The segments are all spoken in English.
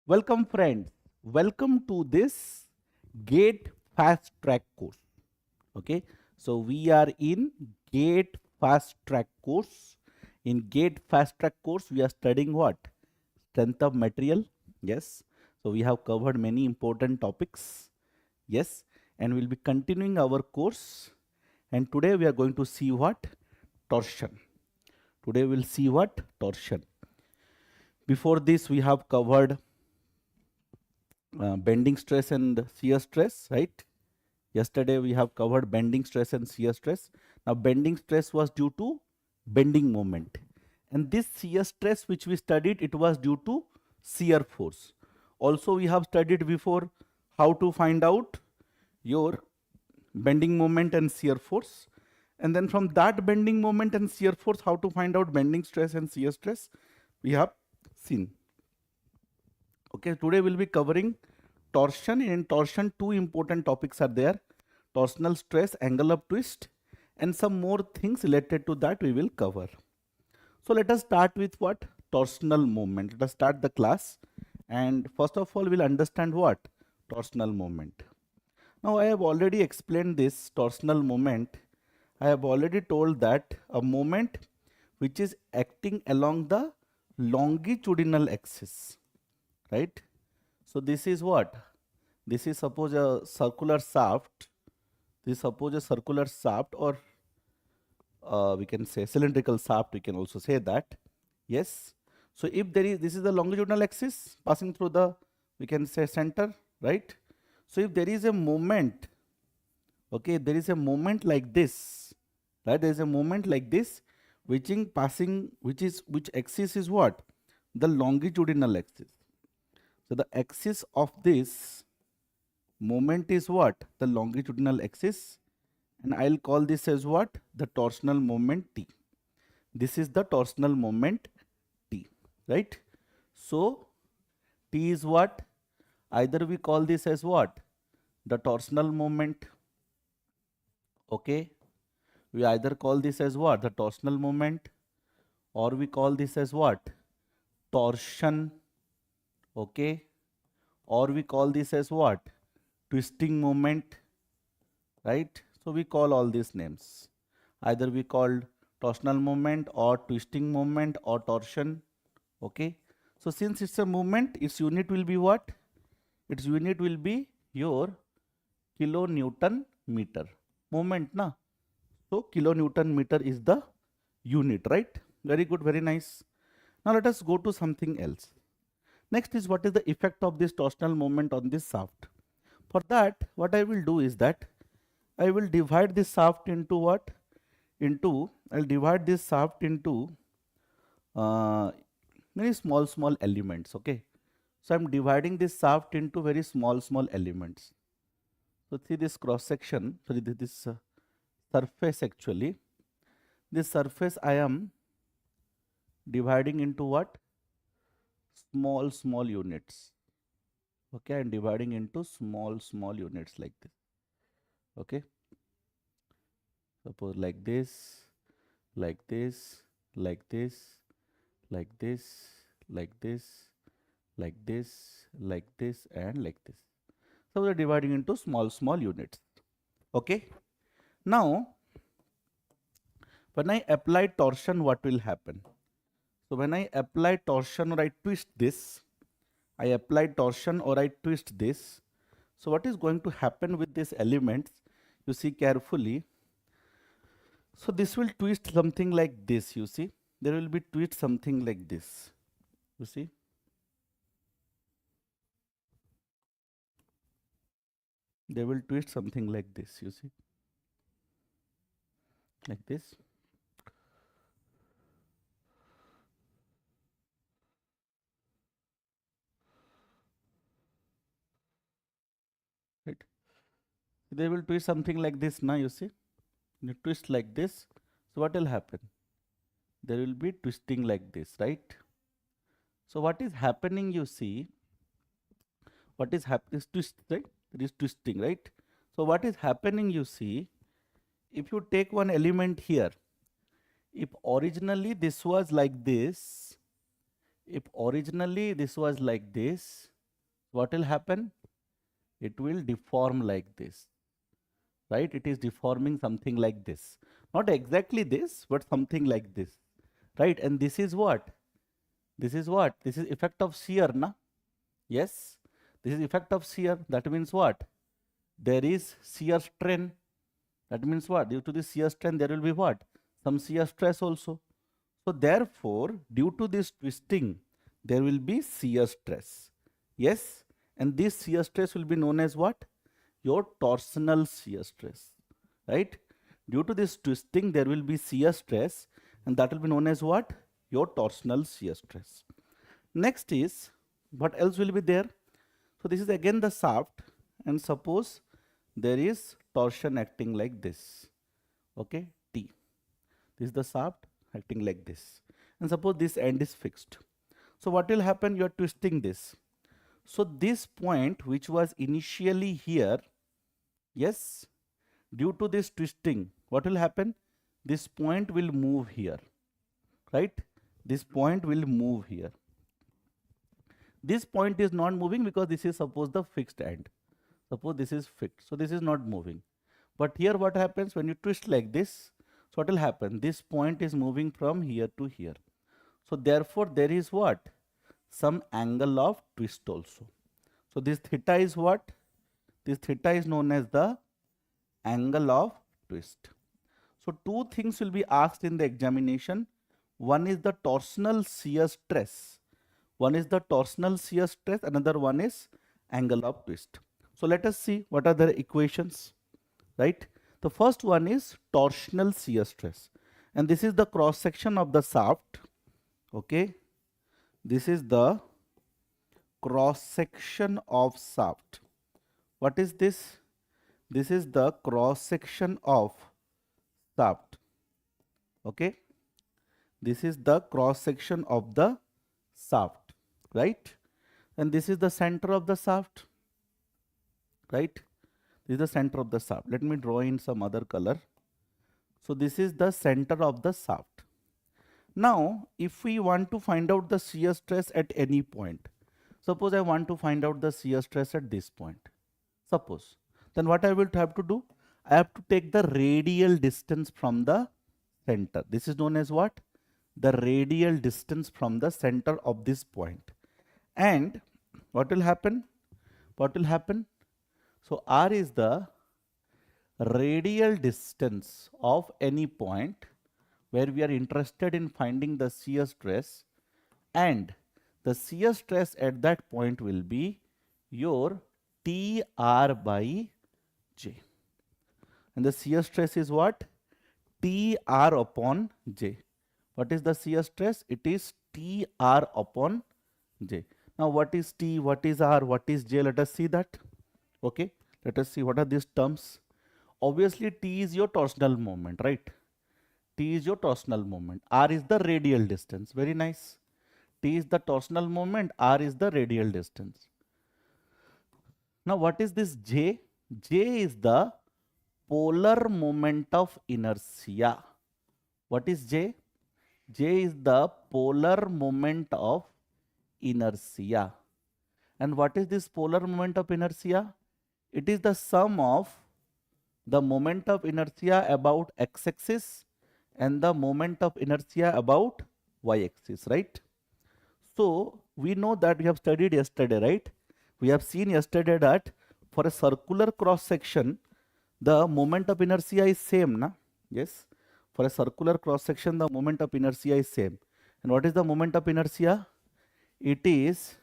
Welcome friends, welcome to this GATE Fast Track course. Okay, so we are in GATE Fast Track course. In GATE Fast Track course, we are studying what? Strength of material. Yes, so we have covered many important topics. Yes, and we'll be continuing our course. And today we are going to see what? Torsion. Today we'll see what? Torsion. Before this, we have covered bending stress and shear stress, right? Yesterday we have covered bending stress and shear stress. Now bending stress was due to bending moment, and this shear stress which we studied, it was due to shear force. Also we have studied before how to find out your bending moment and shear force, and then from that bending moment and shear force, how to find out bending stress and shear stress we have seen. Okay, today we'll be covering torsion. In torsion, two important topics are there: torsional stress, angle of twist, and some more things related to that we will cover. So let us start with what? Torsional moment. Let us start the class, and first of all we'll understand what? Torsional moment. Now I have already explained this torsional moment. I have already told that a moment which is acting along the longitudinal axis, right? So this is what? This is suppose a circular shaft. This is suppose a circular shaft, or we can say cylindrical shaft, we can also say that. Yes. So if there is, this is the longitudinal axis passing through the, we can say, center, right? So if there is a moment, okay, there is a moment like this, right? There is a moment like this, which axis is what? The longitudinal axis. So the axis of this moment is what? The longitudinal axis, and I'll call this as what? The torsional moment T. This is the torsional moment T, right? So T is what? Either we call this as what? The torsional moment. Okay, we either call this as what? The torsional moment, or we call this as what? Torsion. Okay, or we call this as what? Twisting moment, right? So we call all these names. Either we called torsional moment or twisting moment or torsion. Okay, so since it's a movement, its unit will be what? Its unit will be your kilonewton meter. Moment na, so kilonewton meter is the unit, right? Very good, very nice. Now let us go to something else. Next is, what is the effect of this torsional moment on this shaft? For that, what I will do is that I will divide this shaft into what? I'll divide this shaft into very small elements. Okay, so I'm dividing this shaft into very small elements. So see this cross section, sorry, this surface actually. This surface I am dividing into what? Small units. Okay, I'm dividing into small units like this. Okay, suppose like this, like this, like this, like this, like this, like this, like this, and like this. So we're dividing into small units. Okay, now when I apply torsion, what will happen? So when I apply torsion or I twist this, I apply torsion or I twist this. So what is going to happen with these elements? You see carefully. So this will twist something like this, you see. There will be twist something like this, you see. They will twist something like this, you see. Like this. Right. They will twist something like this now, you see. You twist like this. So what will happen? There will be twisting like this, right? So what is happening, you see? What is happening is twist, right? There is twisting, right? So what is happening, you see? If you take one element here, if originally this was like this, What will happen? It will deform like this, right? It is deforming something like this. Not exactly this, but something like this, right? And this is what? This is what? This is effect of shear, na? Yes, this is effect of shear. That means what? There is shear strain. That means what? Due to the shear strain, there will be what? Some shear stress also. So therefore, due to this twisting, there will be shear stress. Yes, and this shear stress will be known as what? Your torsional shear stress, right? Due to this twisting, there will be shear stress, and that will be known as what? Your torsional shear stress. Next is, what else will be there? So this is again the shaft, and suppose there is torsion acting like this, okay, T. This is the shaft acting like this, and suppose this end is fixed. So what will happen? You are twisting this. So this point which was initially here, yes, due to this twisting, what will happen? This point will move here, right? This point will move here. This point is not moving because this is suppose the fixed end. Suppose this is fixed, so this is not moving. But here what happens when you twist like this? So what will happen? This point is moving from here to here. So therefore there is what? Some angle of twist also. So this theta is what? This theta is known as the angle of twist. So two things will be asked in the examination. One is the torsional shear stress. One is the torsional shear stress, another one is angle of twist. So let us see what are the equations, right? The first one is torsional shear stress, and this is the cross section of the shaft, okay? This is the cross section of shaft. What is this? This is the cross section of shaft, okay? This is the cross section of the shaft, right? And this is the center of the shaft, right? This is the center of the shaft. Let me draw in some other color. So this is the center of the shaft. Now, if we want to find out the shear stress at any point, suppose I want to find out the shear stress at this point, suppose, then what I will have to do? I have to take the radial distance from the center. This is known as what? The radial distance from the center of this point. And what will happen? What will happen? So R is the radial distance of any point where we are interested in finding the shear stress, and the shear stress at that point will be your TR by J. And the shear stress is what? TR upon J. What is the shear stress? It is TR upon J. Now what is T, what is R, what is J? Let us see that. Okay, let us see what are these terms. Obviously T is your torsional moment, right? T is your torsional moment. R is the radial distance. Very nice. T is the torsional moment, R is the radial distance. Now what is this J? J is the polar moment of inertia. What is J? J is the polar moment of inertia. And what is this polar moment of inertia? It is the sum of the moment of inertia about x-axis and the moment of inertia about y-axis, right? So we know that we have studied yesterday, right? We have seen yesterday that for a circular cross section, the moment of inertia is same, na? Yes. For a circular cross section, the moment of inertia is same. And what is the moment of inertia? It is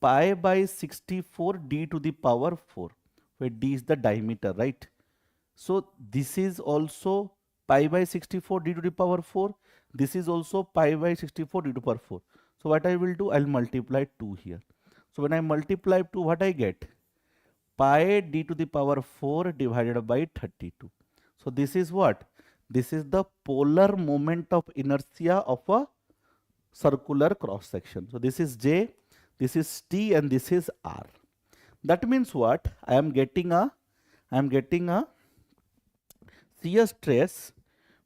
pi by 64 d to the power 4, where d is the diameter, right? So this is also pi by 64 d to the power 4. This is also pi by 64 d to the power 4. So what I will do, I'll multiply 2 here. So when I multiply 2, what I get? Pi d to the power 4 divided by 32. So this is what? This is the polar moment of inertia of a circular cross section. So this is J, this is T, and this is R. That means what? I am getting a shear stress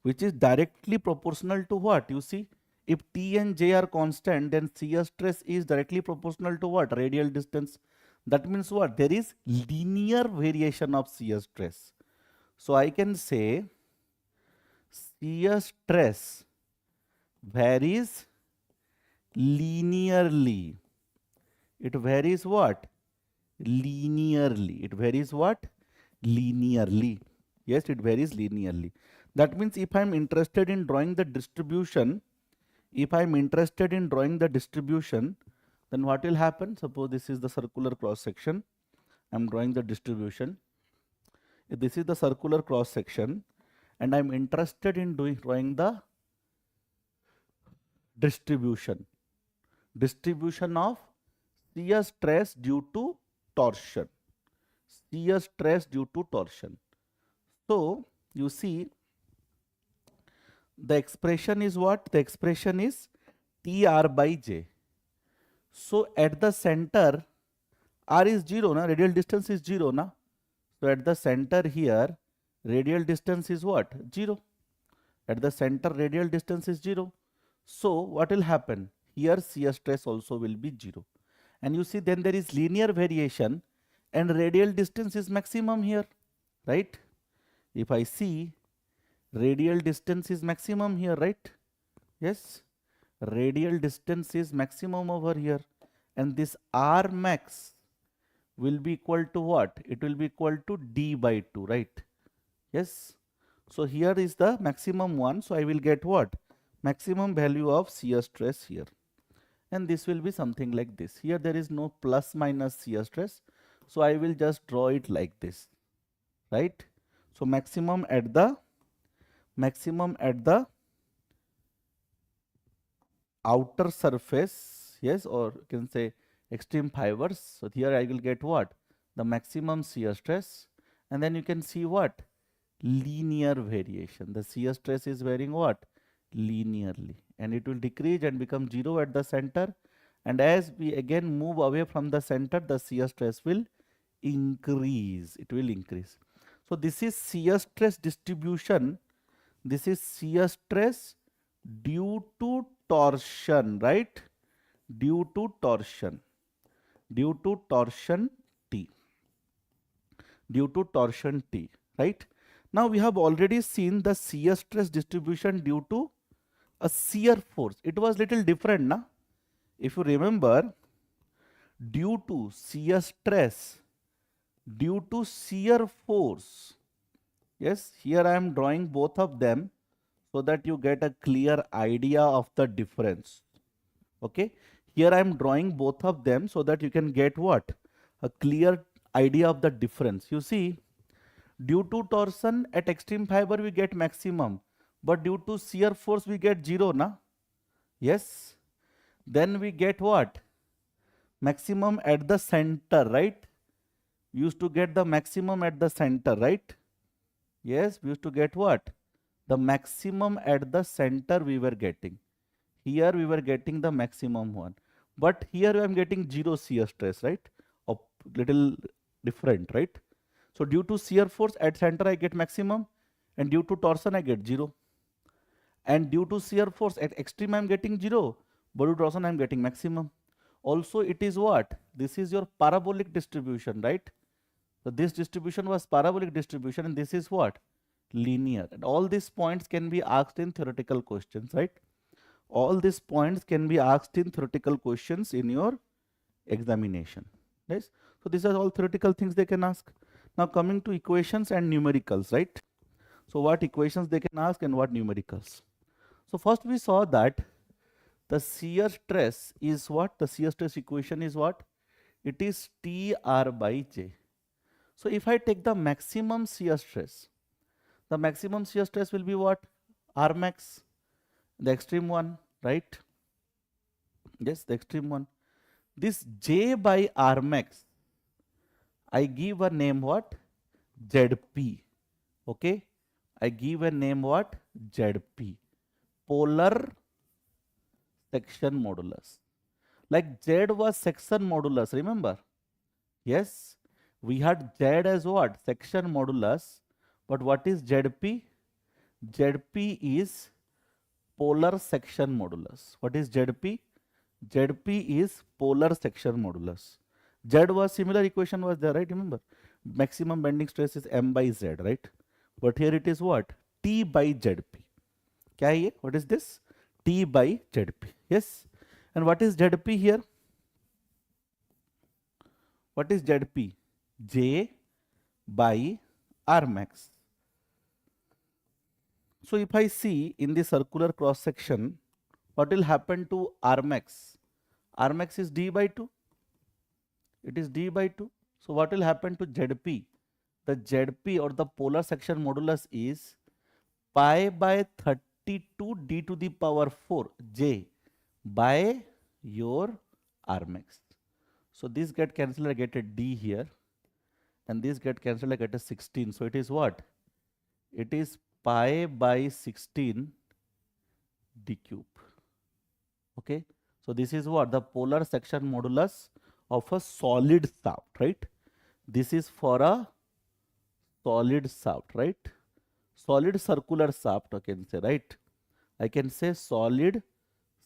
which is directly proportional to what? You see, If T and J are constant, then shear stress is directly proportional to what? Radial distance. That means what? There is linear variation of shear stress. So I can say shear stress varies linearly. It varies what? Linearly. It varies what? Linearly. Yes, it varies linearly. That means if I am interested in drawing the distribution, then what will happen? Suppose this is the circular cross section. I am drawing the distribution. If this is the circular cross section and I am interested in drawing the distribution of shear stress due to torsion. Shear stress due to torsion. So you see, the expression is what? The expression is TR by J. So at the center, R is 0, na? Radial distance is 0, na? So at the center here, radial distance is what? 0. At the center, radial distance is 0. So what will happen? Here shear stress also will be 0. And you see, then there is linear variation and radial distance is maximum here, right? If I see, radial distance is maximum here, right? Yes, radial distance is maximum over here, and this R max will be equal to what? It will be equal to D by 2, right? Yes. So here is the maximum one. So I will get what? Maximum value of shear stress here. And this will be something like this. Here there is no plus minus shear stress. So I will just draw it like this, right? So maximum at the outer surface, yes, or you can say extreme fibers. So here I will get what? The maximum shear stress. And then you can see what? Linear variation. The shear stress is varying what? Linearly. And it will decrease and become 0 at the center. And as we again move away from the center, the shear stress will increase. It will increase. So this is shear stress distribution. This is shear stress due to torsion, right? Due to torsion T. Due to torsion T, right? Now we have already seen the shear stress distribution due to a shear force. It was little different, na? If you remember, due to shear stress, due to shear force. Yes, here I am drawing both of them so that you get a clear idea of the difference. Okay, here I am drawing both of them so that you can get what? A clear idea of the difference. You see, due to torsion at extreme fiber we get maximum, but due to shear force we get 0, na? Yes. Then we get what? Maximum at the center, right? We used to get the maximum at the center, right? Yes, we used to get what? The maximum at the center we were getting. Here we were getting the maximum one. But here I am getting 0 shear stress, right? A little different, right? So due to shear force at center I get maximum, and due to torsion I get 0. And due to shear force at extreme I am getting 0, but due to torsion I am getting maximum. Also it is what? This is your parabolic distribution, right? So this distribution was parabolic distribution, and this is what? Linear. And all these points can be asked in theoretical questions, right? All these points can be asked in theoretical questions in your examination. Yes. So these are all theoretical things they can ask. Now coming to equations and numericals, right? So what equations they can ask and what numericals? So first we saw that the shear stress is what? The shear stress equation is what? It is TR by J. So if I take the maximum shear stress, the maximum shear stress will be what? R max, the extreme one, right? Yes, the extreme one. This J by R max, I give a name what? ZP. Okay, I give a name what? ZP. Polar section modulus. Like Z was section modulus, remember? Yes, we had Z as what? Section modulus. But what is ZP? ZP is polar section modulus. What is ZP? ZP is polar section modulus. Z was similar equation was there, right? Remember, maximum bending stress is M by Z, right? But here it is what? T by ZP. क्या है ये? What is this? T by ZP. Yes. And what is ZP here? What is ZP? J by R max. So if I see in the circular cross section, what will happen to R max? R max is D by 2. It is D by 2. So what will happen to ZP? The ZP or the polar section modulus is pi by 32 d to the power 4 J by your R max. So this get cancelled, I get a D here, and this get cancelled, I get a 16. So it is what? It is pi by 16 d cube. Okay. So this is what? The polar section modulus of a solid shaft, right? This is for a solid shaft, right? Solid circular shaft, I can say, right? I can say solid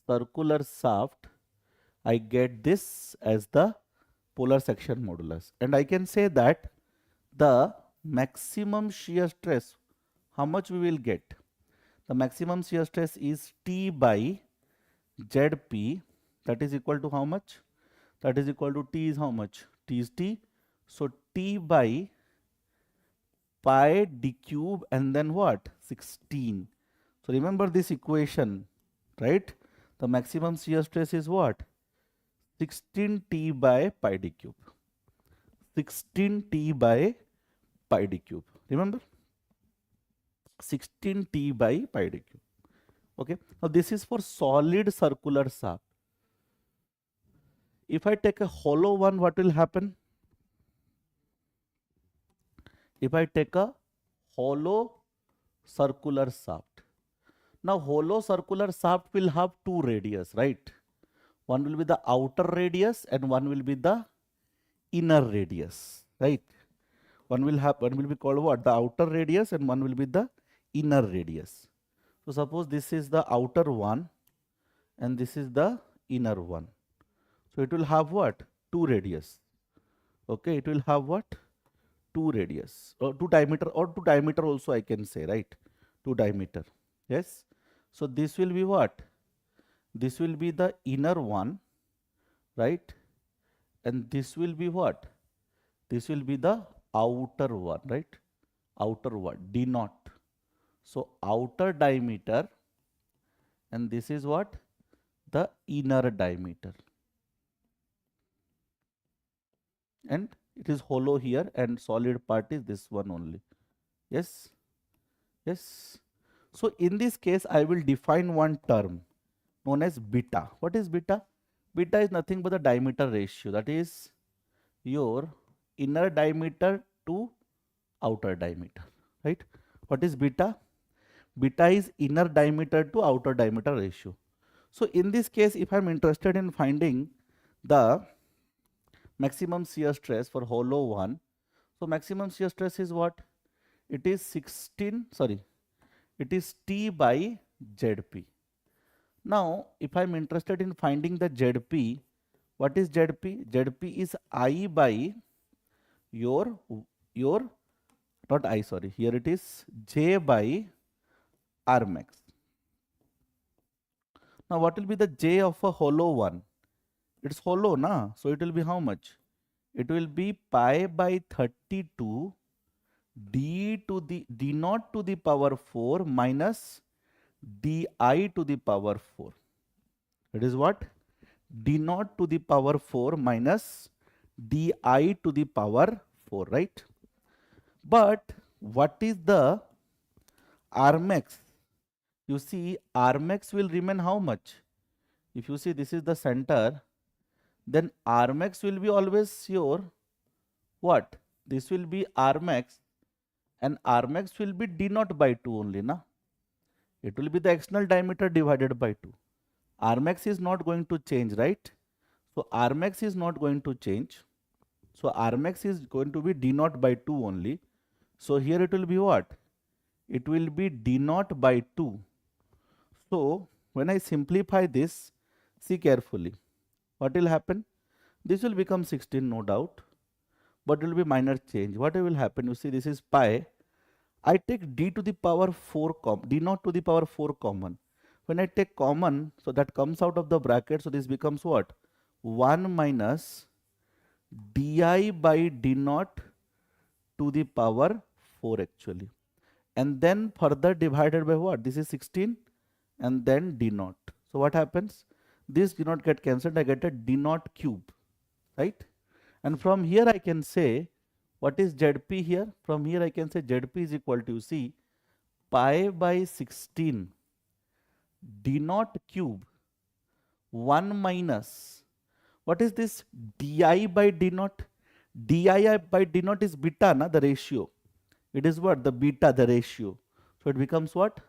circular shaft. I get this as the polar section modulus. And I can say that the maximum shear stress, how much we will get? The maximum shear stress is T by ZP. That is equal to how much? That is equal to T is how much? T is T. So T by pi d cube and then what? 16. So remember this equation, right? The maximum shear stress is what? 16T by pi d cube. 16T by pi d cube. Remember? 16T by pi d cube. Okay. Now this is for solid circular shaft. If I take a hollow one, what will happen? If I take a hollow circular shaft. Now hollow circular shaft will have two radius, right? One will be the outer radius and one will be the inner radius, right? One will be called what? The outer radius and one will be the inner radius. So suppose this is the outer one and this is the inner one. So it will have what? Two radius. Okay, it will have what? Two radius or two diameter also I can say, right? Two diameter. Yes. So this will be what? This will be the inner one, right? And this will be what? This will be the outer one, right? Outer one, D naught. So outer diameter, and this is what? The inner diameter. And it is hollow here and solid part is this one only. Yes. Yes. So in this case, I will define one term known as beta. What is beta? Beta is nothing but the diameter ratio. That is your inner diameter to outer diameter, right? What is beta? Beta is inner diameter to outer diameter ratio. So in this case, if I'm interested in finding the maximum shear stress for hollow one, so maximum shear stress is what? It is it is T by ZP. Now, if I'm interested in finding the ZP, what is ZP? ZP is I by your not I, sorry, here it is J by R max. Now, what will be the J of a hollow one? It's hollow, na? So it will be how much? It will be pi by 32 d naught to the power 4 minus di to the power 4. It is what? D naught to the power 4 minus di to the power 4, right? But what is the R max? You see, R max will remain how much? If you see this is the center, then R max will be always your what? This will be R max and R max will be D naught by 2 only, na? It will be the external diameter divided by 2. R max is not going to change, right? So R max is not going to change. So R max is going to be D naught by 2 only. So here it will be what? It will be D naught by 2. So when I simplify this, see carefully. What will happen? This will become 16, no doubt, but it will be minor change. What will happen? You see, this is pi. I take d to the power 4 d naught to the power 4 common. When I take common, so that comes out of the bracket. So this becomes what? 1 minus di by d naught to the power 4 actually. And then further divided by what? This is 16 and then d naught. So what happens? This d naught get cancelled. I get a d naught cube, right? And from here I can say, what is ZP here? From here I can say ZP is equal to, see, pi by 16 d naught cube 1 minus, what is this, di by d naught? Di by d naught is beta, na, the ratio. It is what? The beta, the ratio. So it becomes what?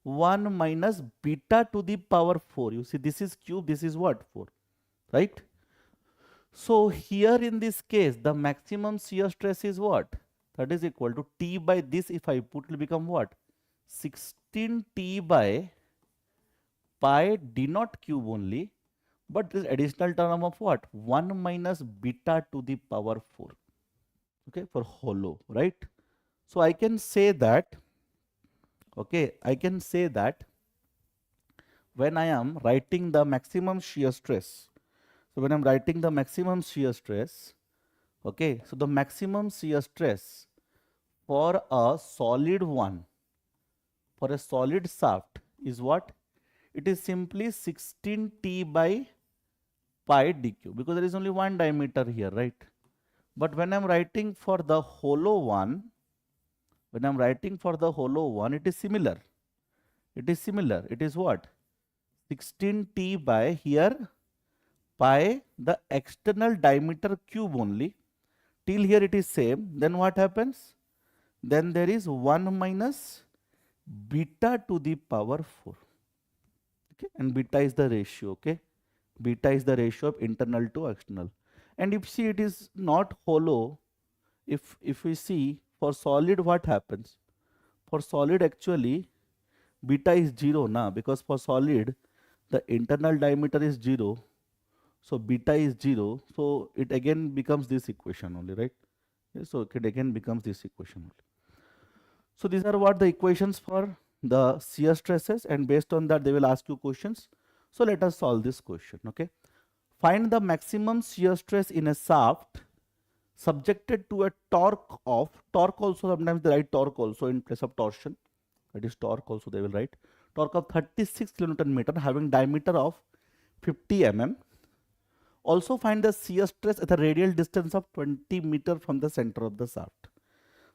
1 minus beta to the power 4. You see, this is cube, this is what? 4, right? So here in this case, the maximum shear stress is what? That is equal to T by this, if I put, will become what? 16T by pi d naught cube only, but this additional term of what? 1 minus beta to the power 4. Okay, for hollow, right? So I can say that, okay, I can say that when I am writing the maximum shear stress, so when I'm writing the maximum shear stress, okay, so the maximum shear stress for a solid one, for a solid shaft is what? It is simply 16T by pi dq, because there is only one diameter here, right? But when I'm writing for the hollow one, when I'm writing for the hollow one, it is similar. It is similar. It is what? 16T by here pi, the external diameter cube only. Till here it is same. Then what happens? Then there is 1 minus beta to the power 4. Okay, and beta is the ratio. Okay, beta is the ratio of internal to external. And if see it is not hollow, if we see for solid, what happens? For solid actually beta is 0 na, because for solid the internal diameter is 0, so beta is 0, so it again becomes this equation only, right? Yes, so it again becomes this equation only. So these are what the equations for the shear stresses, and based on that they will ask you questions. So let us solve this question. Okay, find the maximum shear stress in a shaft subjected to a torque of, torque also sometimes they write torque also in place of torsion, that is torque also they will write, torque of 36 kilonewton meter having diameter of 50 mm. Also find the shear stress at a radial distance of 20 meter from the center of the shaft.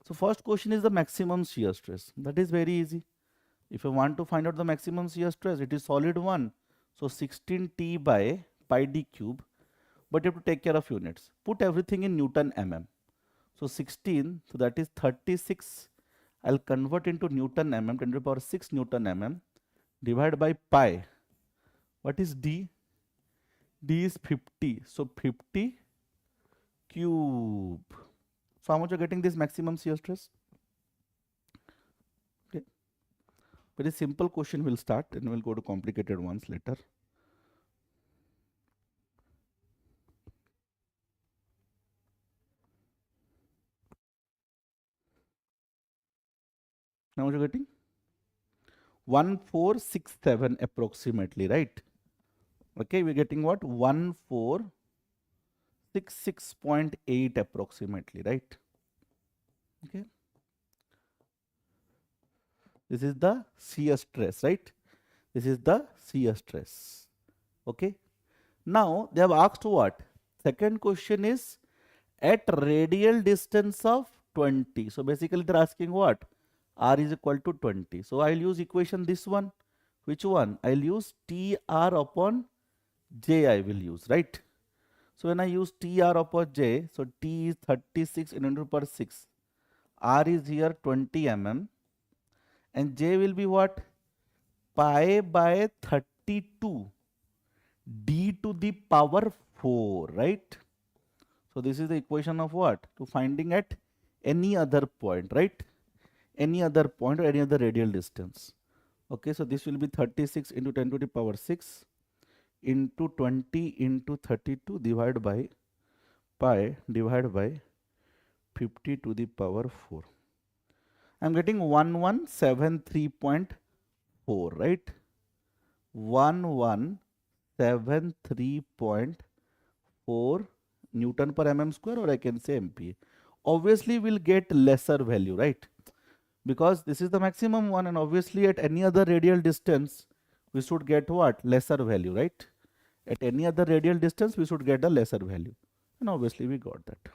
So first question is the maximum shear stress. That is very easy. If you want to find out the maximum shear stress, it is solid one. So 16T by pi d cube, but you have to take care of units. Put everything in Newton mm. So 16, so that is 36. I'll convert into Newton mm, 10 to the power 6 Newton mm, divided by pi. What is d? D is 50. So 50 cube. So how much are getting this maximum shear stress? Okay. Very simple question will start, and we'll go to complicated ones later. How much are getting? 1467 approximately, right? Okay, we're getting what? 1466.8 approximately, right? Okay. This is the shear stress, right? This is the shear stress. Okay. Now they have asked what? Second question is at radial distance of 20. So basically they're asking what? R is equal to 20. So I'll use equation this one. Which one? I'll use TR upon J I will use, right? So when I use TR upon J, so T is 36 into 10 power 6. R is here 20 mm. And J will be what? Pi by 32 d to the power 4, right? So this is the equation of what? To finding at any other point, right? Any other point or any other radial distance. Okay, so this will be 36 into 10 to the power 6 into 20 into 32 divided by pi divided by 50 to the power 4. I'm getting 1173.4, right? 1173.4 Newton per mm square, or I can say MPa. Obviously, we'll get lesser value, right? Because this is the maximum one, and obviously at any other radial distance, we should get what? Lesser value, right? At any other radial distance, we should get a lesser value. And obviously, we got that.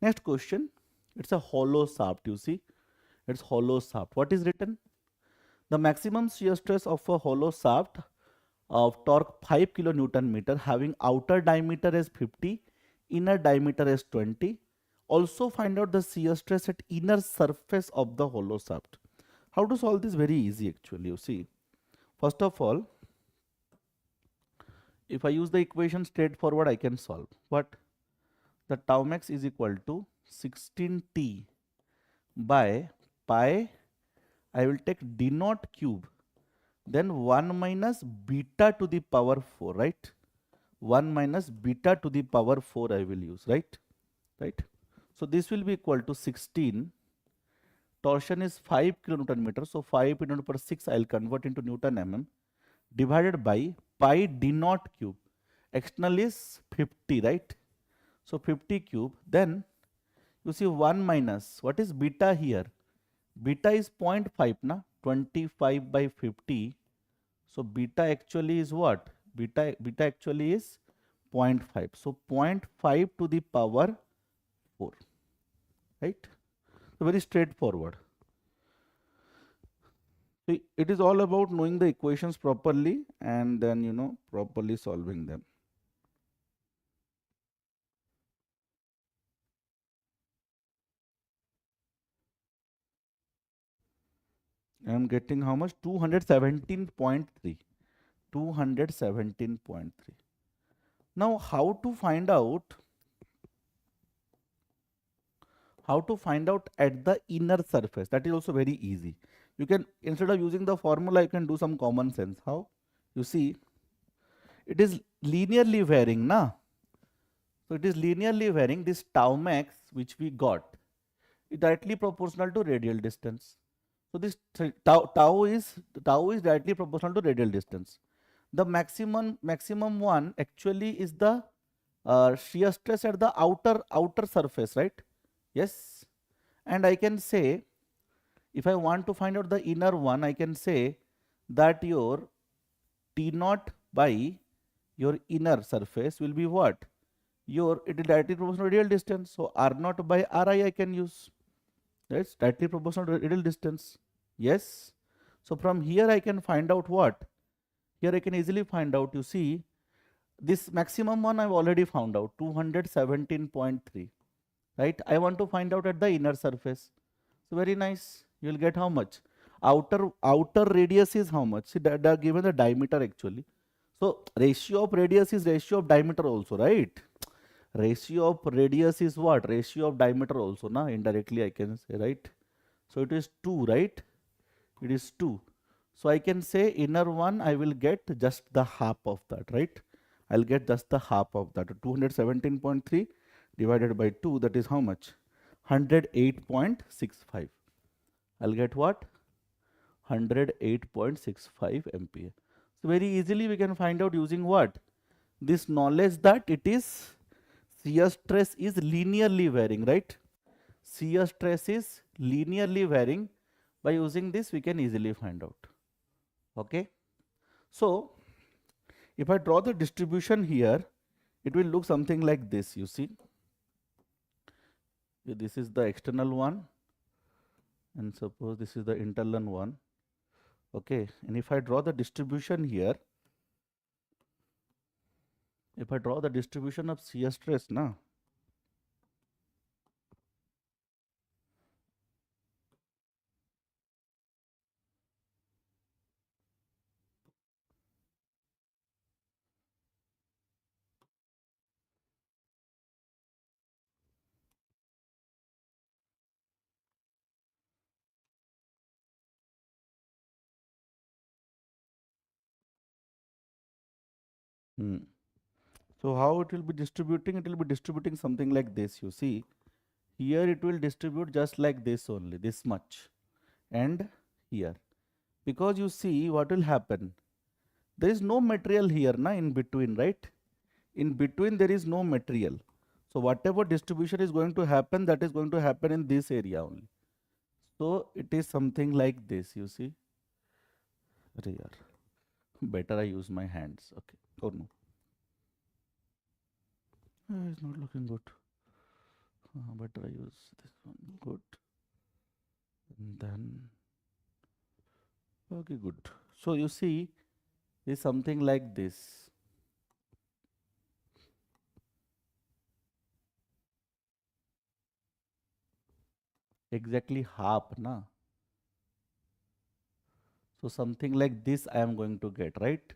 Next question. It's a hollow shaft, you see. It's hollow shaft. What is written? The maximum shear stress of a hollow shaft of torque 5 kilonewton meter having outer diameter as 50, inner diameter as 20. Also find out the shear stress at inner surface of the hollow shaft. How to solve this? Very easy actually, you see. First of all, if I use the equation straightforward, I can solve. What? The tau max is equal to 16t by pi. I will take d naught cube, then 1 minus beta to the power 4, right? 1 minus beta to the power 4 I will use, right? Right? So this will be equal to 16. Torsion is 5 kilonewton meter. So 5 into 10 power 6 I'll convert into Newton mm divided by pi d naught cube. External is 50, right? So 50 cube. Then you see 1 minus, what is beta here? Beta is 0.5, na? 25 by 50. So beta actually is what? Beta actually is 0.5. So 0.5 to the power 4, right? So very straightforward. So it is all about knowing the equations properly and then properly solving them. I am getting how much? 217.3. 217.3. Now how to find out at the inner surface? That is also very easy. You can, instead of using the formula, you can do some common sense. How? You see, it is linearly varying, na? So it is linearly varying. This tau max which we got is directly proportional to radial distance. So this tau is directly proportional to radial distance. The maximum one actually is the shear stress at the outer surface, right? Yes. And I can say, if I want to find out the inner one, I can say that your T naught by your inner surface will be what? It is directly proportional to radial distance. So R naught by Ri I can use. That's directly proportional to radial distance. Yes. So from here I can find out what? Here I can easily find out, you see, this maximum one I've already found out, 217.3. Right? I want to find out at the inner surface. So very nice. You will get how much? Outer radius is how much? See, they are given the diameter actually. So ratio of radius is ratio of diameter also, right? Ratio of radius is what? Ratio of diameter also, na? Indirectly I can say, right? So it is 2, right? It is 2. So I can say inner one I will get just the half of that, right? I'll get just the half of that. 217.3 divided by 2, that is how much? 108.65. I'll get what? 108.65 MPa. So very easily we can find out using what? This knowledge that it is shear stress is linearly varying, right? Shear stress is linearly varying. By using this, we can easily find out. Okay. So if I draw the distribution here, it will look something like this. You see, this is the external one, and suppose this is the internal one. Okay, and if I draw the distribution here, if I draw the distribution of shear stress, now Hmm. So how it will be distributing? It will be distributing something like this. You see, here it will distribute just like this only, this much, and here. Because you see what will happen. There is no material here, na, in between, right? In between there is no material. So whatever distribution is going to happen, that is going to happen in this area only. So it is something like this, you see. Arey yaar. Better I use my hands. Okay. Oh no. It's not looking good. Better I use this one. Good. And then okay, good. So you see, is something like this. Exactly half, na? So something like this I am going to get, right?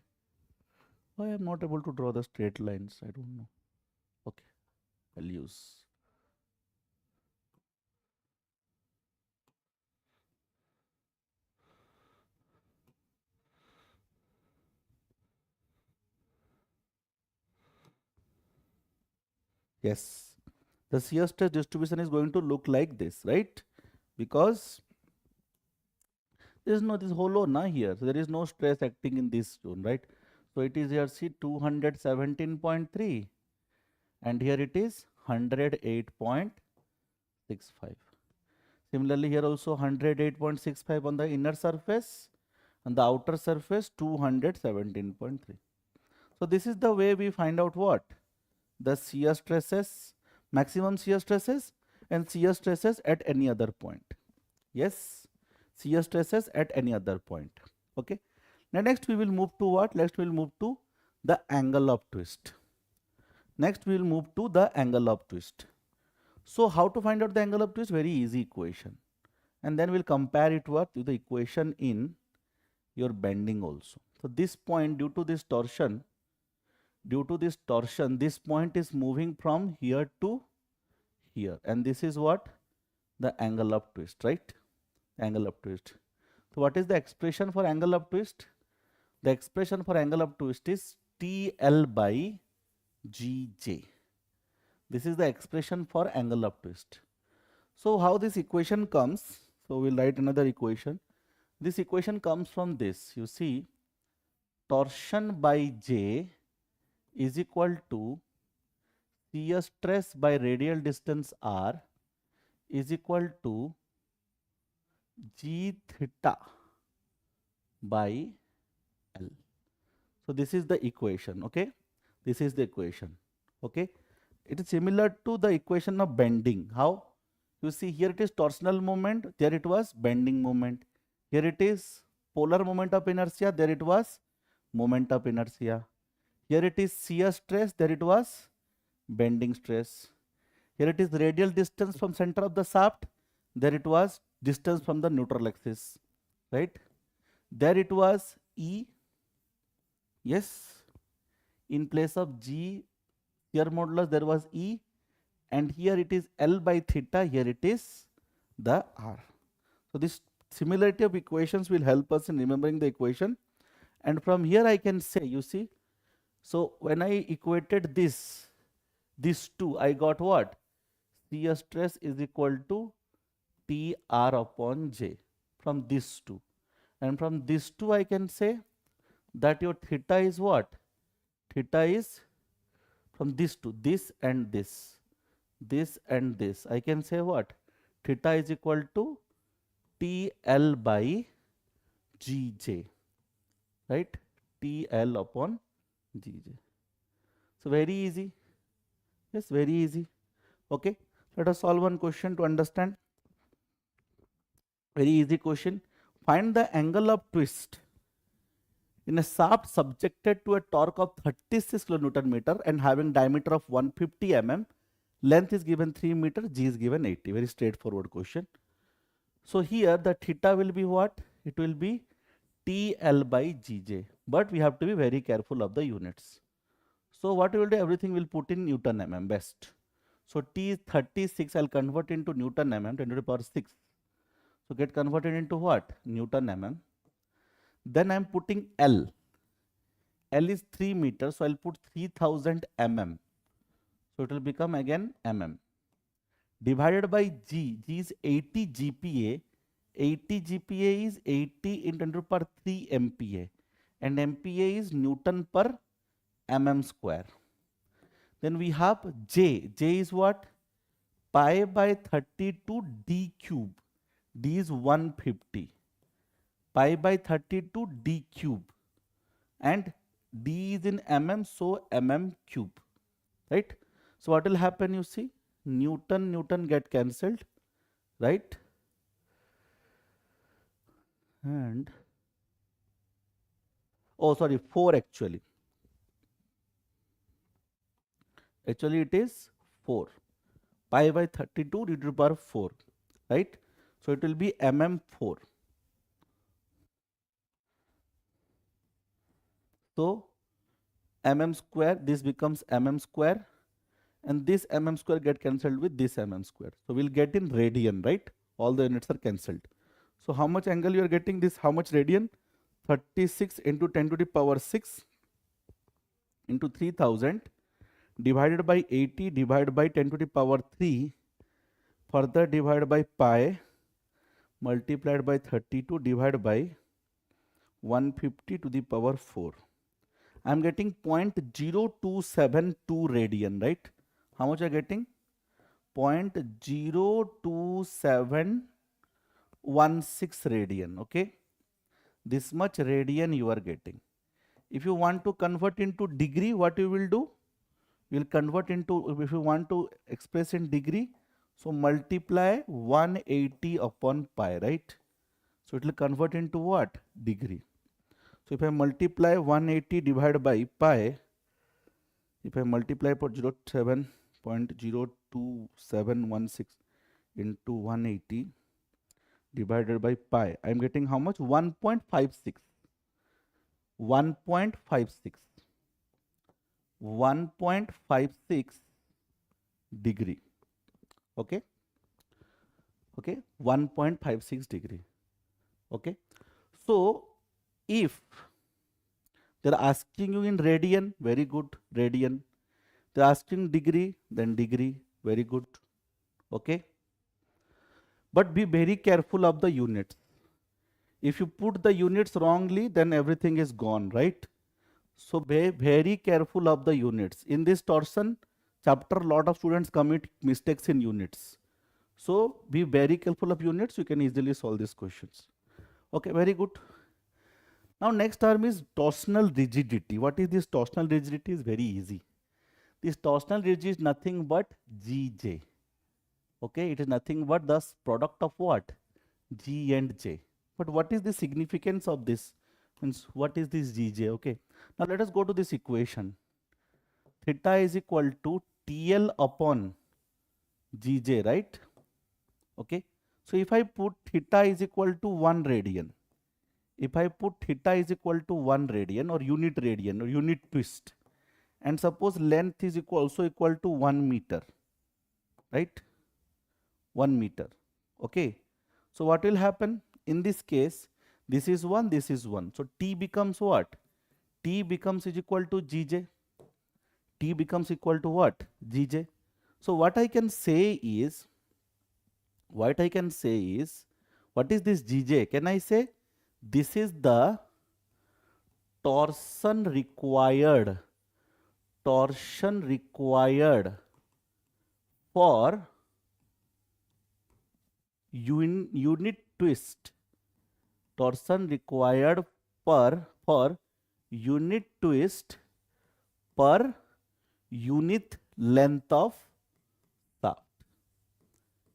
Why I am not able to draw the straight lines? I don't know. Okay, I'll use. Yes, the shear stress distribution is going to look like this, right? Because there is no this hollow na here, so there is no stress acting in this zone, right? So it is here, see, 217.3, and here it is 108.65. Similarly, here also 108.65 on the inner surface, and the outer surface 217.3. So this is the way we find out what? The shear stresses, maximum shear stresses, and shear stresses at any other point. Yes, shear stresses at any other point. Okay. Now next we will move to what? Next we will move to the angle of twist. Next we will move to the angle of twist. So how to find out the angle of twist? Very easy equation. And then we'll compare it what to the equation in your bending also. So this point, due to this torsion, this point is moving from here to here, and this is what? The angle of twist, right? Angle of twist. So what is the expression for angle of twist? The expression for angle of twist is TL by GJ. This is the expression for angle of twist. So how this equation comes? So we'll write another equation. This equation comes from this. You see, torsion by J is equal to shear stress by radial distance R is equal to G theta by L. So this is the equation, okay? This is the equation, okay? It is similar to the equation of bending. How? You see, here it is torsional moment, there it was bending moment. Here it is polar moment of inertia, there it was moment of inertia. Here it is shear stress, there it was bending stress. Here it is radial distance from center of the shaft, there it was distance from the neutral axis, right? There it was E, yes, in place of G shear modulus there was E, and here it is L by theta, here it is the R. So this similarity of equations will help us in remembering the equation, and from here I can say, you see, so when I equated these two, I got what? Shear stress is equal to TR upon J from these two, and from these two I can say that your theta is what? Theta is from these two, this and this and this. I can say what? Theta is equal to TL by GJ, right? TL upon GJ. So very easy. Yes, very easy. Okay. Let us solve one question to understand. Very easy question. Find the angle of twist in a shaft subjected to a torque of 36 kilonewton meter and having diameter of 150 mm. Length is given 3 meter, G is given 80. Very straightforward question. So here the theta will be what? It will be TL by GJ. But we have to be very careful of the units. So what we will do? Everything will put in Newton mm best. So T is 36. I'll convert into Newton mm, 10 to the power 6. So get converted into what? Newton mm. Then I am putting L. L is 3 meters, so I'll put 3000 mm. So it will become again mm. Divided by G. G is 80 GPa. 80 GPa is 80 into 10 to the power 3 MPa. And MPa is Newton per mm square. Then we have J. J is what? Pi by 32 D cube. D is 150. Pi by 32 D cube. And D is in mm, so mm cube. Right? So what will happen, you see? Newton get cancelled. Right? And, oh sorry, 4 actually. Actually it is 4. Pi by 32 to the power 4. Right? So it will be mm4. So mm square, this becomes mm square, and this mm square get cancelled with this mm square. So we'll get in radian, right? All the units are cancelled. So how much angle you are getting this? How much radian? 36 into 10 to the power 6 into 3000 divided by 80 divided by 10 to the power 3, further divided by pi, multiplied by 32 divided by 150 to the power 4. I am getting 0.0272 radian, right? How much are getting? 0.02716 radian, okay? This much radian you are getting. If you want to convert into degree, what you will do? You will convert into, if you want to express in degree, so multiply 180 upon pi, right? So it will convert into what? Degree. So if I multiply 180 divided by pi, if I multiply for 0.02716 into 180 divided by pi, I am getting how much? 1.56. 1.56. 1.56 degree. Okay. Okay. 1.56 degree. Okay. So if they are asking you in radian, very good, radian. They are asking degree, then degree, very good. Okay. But be very careful of the units. If you put the units wrongly, then everything is gone, right? So be very careful of the units. In this torsion chapter, a lot of students commit mistakes in units. So be very careful of units. You can easily solve these questions. Okay, very good. Now next term is torsional rigidity. What is this torsional rigidity? Is very easy. This torsional rigidity is nothing but Gj. Okay, it is nothing but the product of what? G and J. But what is the significance of this? Means what is this Gj? Okay. Now let us go to this equation. Theta is equal to TL upon Gj, right? Okay. So if I put theta is equal to 1 radian, if I put theta is equal to 1 radian or unit twist, and suppose length is also equal to 1 meter, right? 1 meter. Okay. So what will happen? In this case, this is 1, this is 1. So T becomes what? T becomes is equal to Gj. T becomes equal to what? Gj. So what I can say is, what is this Gj? Can I say this is the torsion required for unit twist. Torsion required for unit twist per unit length of shaft.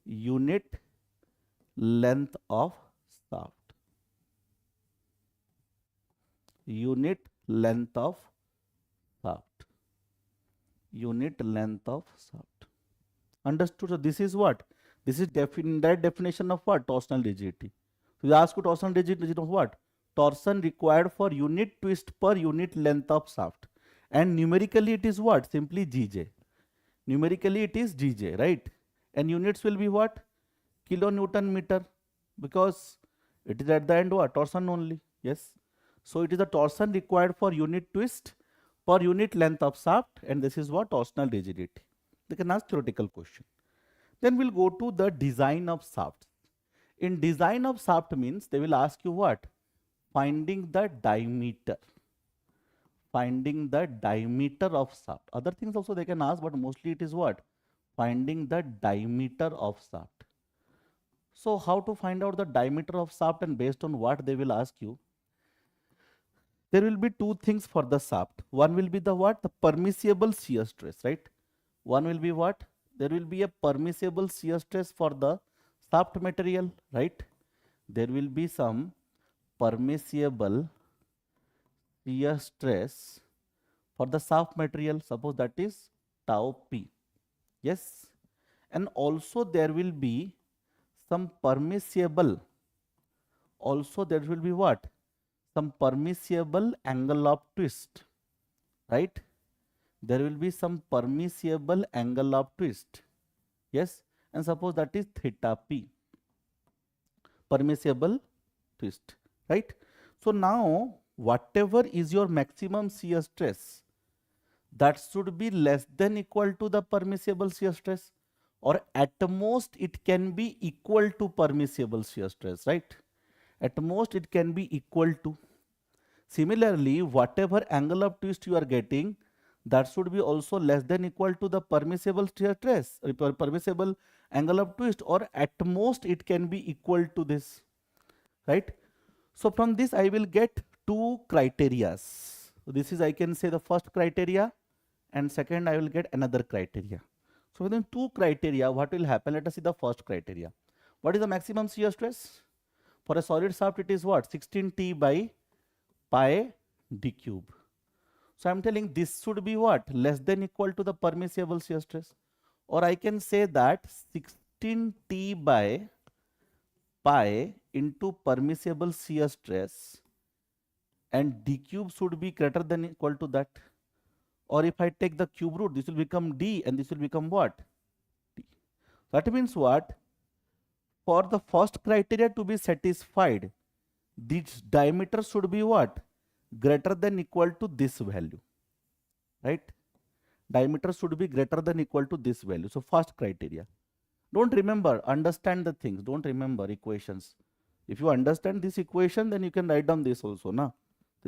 Unit length of shaft. Unit length of shaft. Unit length of shaft. Understood? So this is what? This is that definition of what? Torsional rigidity. So we ask you torsional rigidity of what? Torsion required for unit twist per unit length of shaft. And numerically it is what? Simply Gj. Numerically it is Gj, right? And units will be what? Kilonewton meter, because it is at the end what? Torsion only. Yes. So it is the torsion required for unit twist per unit length of shaft, and this is what torsional rigidity. They can ask theoretical question. Then we'll go to the design of shaft. In design of shaft means they will ask you what? Finding the diameter. Finding the diameter of shaft. Other things also they can ask, but mostly it is what? Finding the diameter of shaft. So how to find out the diameter of shaft, and based on what they will ask you? There will be two things for the shaft. One will be the what? The permissible shear stress, right? One will be what? There will be a permissible shear stress for the shaft material, right? There will be some permissible shear stress for the shaft material. Suppose that is tau p. Yes. And also there will be some permissible. Also there will be what? Some permissible angle of twist, right? There will be some permissible angle of twist. Yes. And suppose that is theta p. Permissible twist, right? So now whatever is your maximum shear stress, that should be less than equal to the permissible shear stress, or at most it can be equal to permissible shear stress, right? At most it can be equal to. Similarly, whatever angle of twist you are getting, that should be also less than equal to the permissible shear stress, permissible angle of twist, or at most it can be equal to this, right? So from this I will get two criteria. This is, I can say, the first criteria, and second I will get another criteria. So within two criteria, what will happen? Let us see the first criteria. What is the maximum shear stress? For a solid shaft it is what? 16T by pi d cube. So I am telling this should be what? Less than equal to the permissible shear stress. Or I can say that 16T by pi into permissible shear stress, and d cube should be greater than equal to that. Or if I take the cube root, this will become d, and this will become what? D. That means what? For the first criteria to be satisfied, this diameter should be what? Greater than equal to this value, right? Diameter should be greater than equal to this value. So first criteria. Don't remember, understand the things. Don't remember equations. If you understand this equation, then you can write down this also. There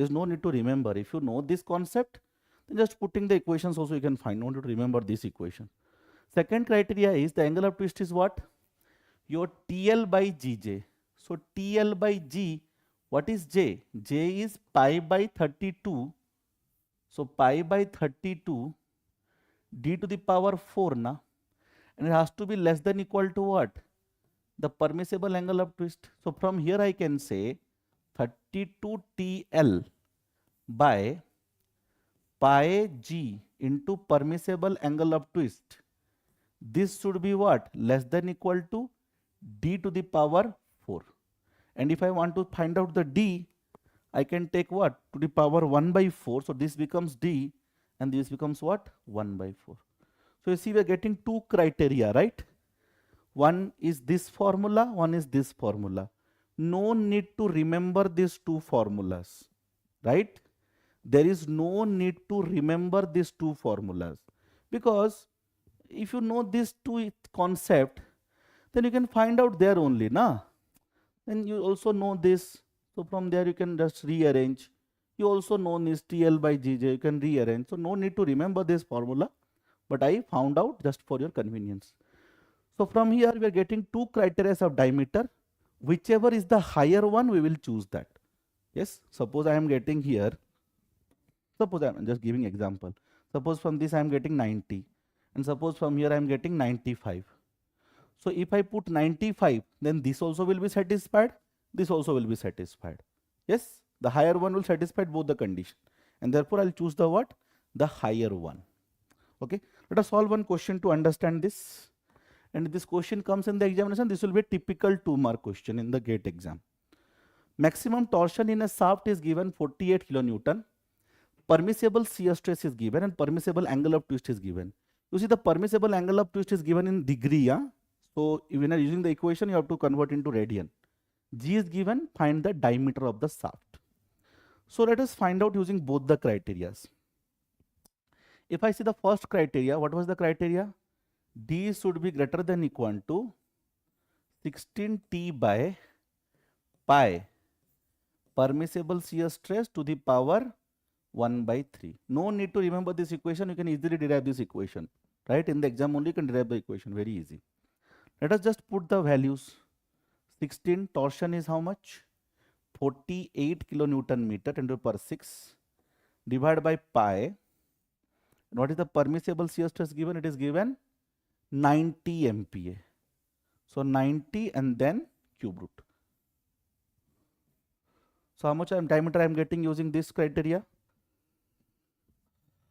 is no need to remember. If you know this concept, then just putting the equations also you can find. No need to remember this equation. Second criteria is the angle of twist is what? Your TL by GJ. So TL by G, what is J? J is pi by 32. So pi by 32 d to the power 4 na, and it has to be less than equal to what? The permissible angle of twist. So from here I can say 32 TL by pi G into permissible angle of twist. This should be what? Less than equal to d to the power 4. And if I want to find out the d, I can take what? To the power 1 by 4. So this becomes d, and this becomes what? 1 by 4. So you see we are getting two criteria, right? One is this formula, one is this formula. No need to remember these two formulas, right? There is no need to remember these two formulas, because if you know these two concept, then you can find out there only, na? Then you also know this. So from there you can just rearrange. You also know this TL by GJ, you can rearrange. So no need to remember this formula, but I found out just for your convenience. So from here we are getting two criteria of diameter. Whichever is the higher one, we will choose that. Yes, suppose I am getting here, suppose I am just giving example. Suppose from this I am getting 90, and suppose from here I am getting 95. So if I put 95, then this also will be satisfied, this also will be satisfied. Yes, the higher one will satisfy both the condition, and therefore I'll choose the what? The higher one. Okay, let us solve one question to understand this. And this question comes in the examination. This will be a typical 2-mark question in the GATE exam. Maximum torsion in a shaft is given 48 kilonewton. Permissible shear stress is given, and permissible angle of twist is given. You see the permissible angle of twist is given in degree. Yeah? So when you are using the equation, you have to convert into radian. G is given, find the diameter of the shaft. So let us find out using both the criterias. If I see the first criteria, what was the criteria? D should be greater than equal to 16T by pi permissible shear stress to the power 1 by 3. No need to remember this equation. You can easily derive this equation, right? In the exam only you can derive the equation, very easy. Let us just put the values. 16 torsion is how much? 48 kilonewton meter 10 to the power 6 divided by pi. What is the permissible shear stress given? It is given 90 MPa. So 90 and then cube root. So how much diameter I am getting using this criteria?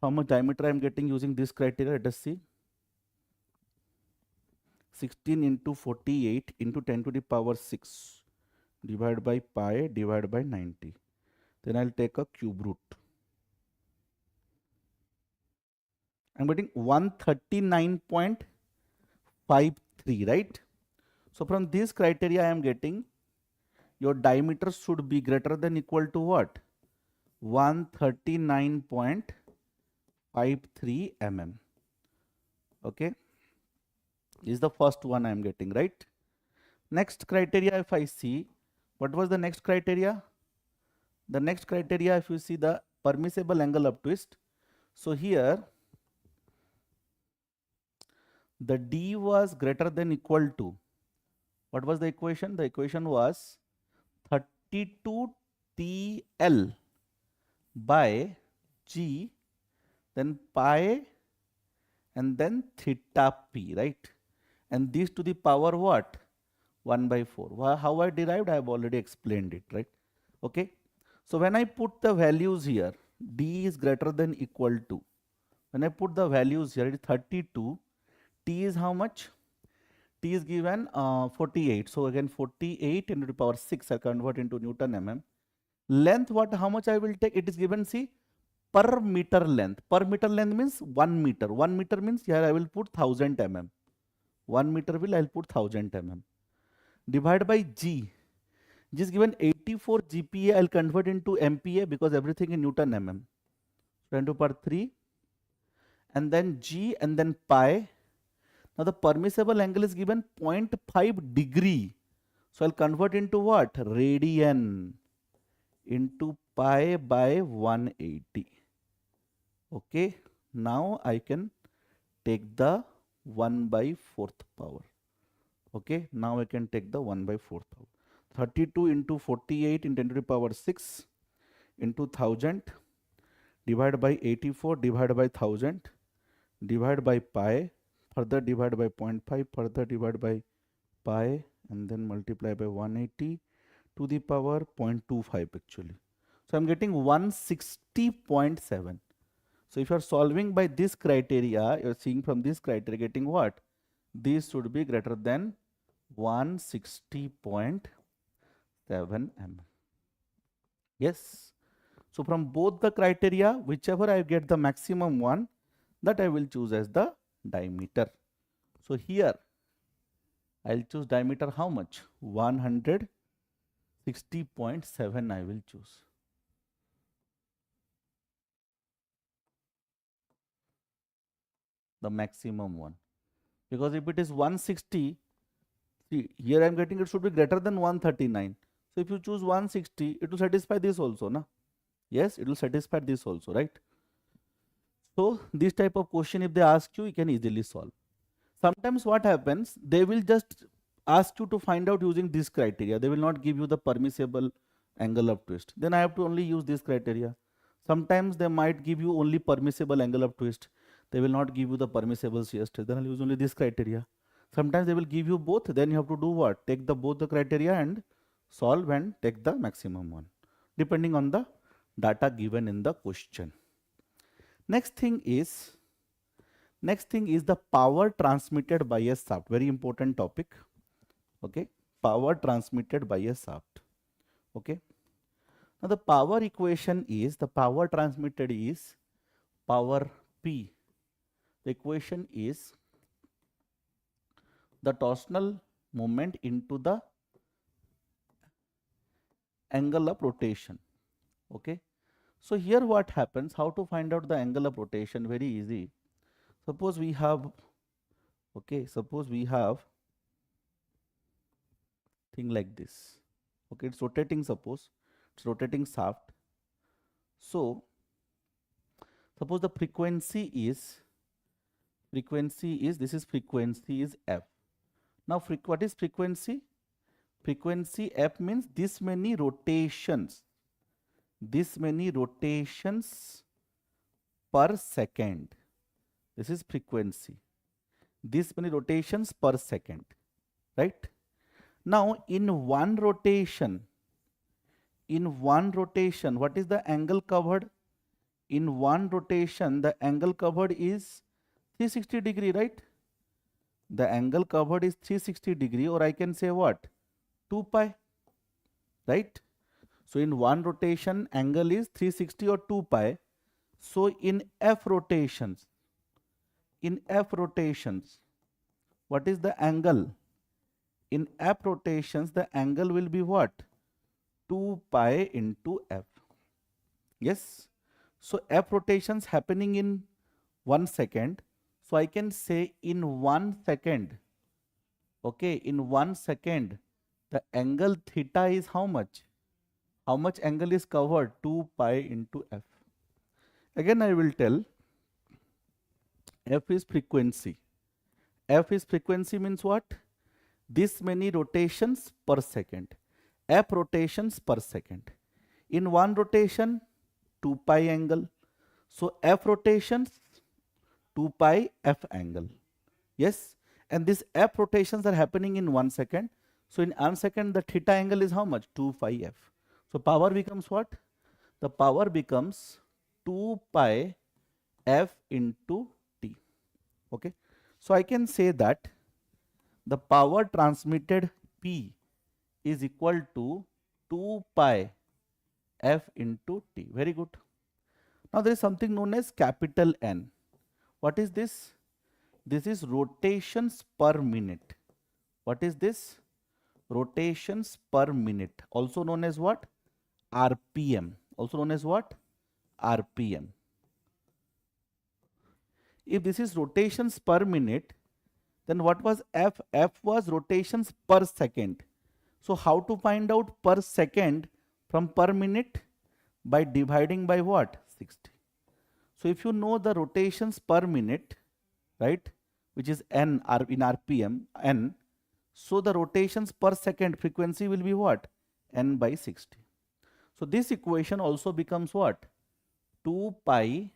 How much diameter I am getting using this criteria? Let us see. 16 into 48 into 10 to the power 6 divided by pi divided by 90. Then I'll take a cube root. I'm getting 139.53, right? So from this criteria I am getting your diameter should be greater than equal to what? 139.53 mm. Okay, is the first one I am getting, right? Next criteria, if I see, what was the next criteria? The next criteria, if you see the permissible angle of twist. So here the D was greater than equal to, what was the equation? The equation was 32 TL by G, then pi and then theta P, right? And this to the power what? 1 by 4. How I derived? I have already explained it, right? Okay. So when I put the values here, D is greater than equal to, when I put the values here, it is 32. T is how much? T is given 48. So again 48 into the power 6 I convert into Newton mm. Length, what, how much I will take? It is given, see, per meter length. Per meter length means 1 meter. 1 meter means here I will put 1000 mm. 1 meter will I will put 1000 mm. Divided by G. G is given 84 GPa. I'll convert into MPa because everything in Newton mm. 10 to the power 3. And then G and then pi. Now the permissible angle is given 0.5 degree. So I'll convert into what? Radian into pi by 180. Okay. Now I can take the 1 by 4th power. Okay. Now I can take the 1 by 4th power. 32 into 48 in 10 to the power 6 into 1000 divided by 84 divided by 1000 divided by pi, further divided by 0.5, further divided by pi, and then multiply by 180 to the power 0.25 actually. So I'm getting 160.7. So if you are solving by this criteria, you are seeing from this criteria getting what? This should be greater than 160.7 mm. Yes. So from both the criteria, whichever I get the maximum one, that I will choose as the diameter. So here I'll choose diameter how much? 160.7 I will choose. The maximum one. Because if it is 160, see here I am getting it should be greater than 139. So if you choose 160, it will satisfy this also, na? Yes, it will satisfy this also, right? So this type of question, if they ask you, you can easily solve. Sometimes what happens, they will just ask you to find out using this criteria. They will not give you the permissible angle of twist. Then I have to only use this criteria. Sometimes they might give you only permissible angle of twist. They will not give you the permissible shear stress. Then I'll use only this criteria. Sometimes they will give you both. Then you have to do what? Take the both the criteria and solve and take the maximum one, depending on the data given in the question. Next thing is the power transmitted by a shaft. Very important topic. Okay, power transmitted by a shaft. Okay. Now the power equation is, the power transmitted is power P. The equation is the torsional moment into the angle of rotation. Okay. So here what happens, how to find out the angle of rotation? Very easy. Suppose we have, okay, suppose we have thing like this. Okay, it's rotating, suppose it's rotating shaft. So suppose the frequency is this is frequency is f. Now what is frequency? Frequency f means this many rotations per second. This is frequency, this many rotations per second, right? Now in one rotation, what is the angle covered? In one rotation the angle covered is 360 degree, right? The angle covered is 360 degree, or I can say what, 2 pi, right? So in one rotation angle is 360 or 2 pi. So in f rotations, what is the angle? In f rotations the angle will be what? 2 pi into f. Yes. So f rotations happening in 1 second. So I can say in 1 second, okay, in 1 second the angle theta is how much? How much angle is covered? 2 pi into f. Again I will tell, f is frequency. F is frequency means what? This many rotations per second. F rotations per second. In one rotation, 2 pi angle. So f rotations, 2 pi f angle. Yes. And these f rotations are happening in 1 second. So in 1 second, the theta angle is how much? 2 pi f. So power becomes what? The power becomes 2 pi f into t. Okay. So I can say that the power transmitted P is equal to 2 pi f into t. Very good. Now there is something known as capital N. What is this? This is rotations per minute. What is this? Rotations per minute. Also known as what? RPM. Also known as what? RPM. If this is rotations per minute, then what was F? F was rotations per second. So how to find out per second from per minute? By dividing by what? 60. So if you know the rotations per minute, right, which is n in RPM, n, so the rotations per second frequency will be what? N by 60. So this equation also becomes what? 2 pi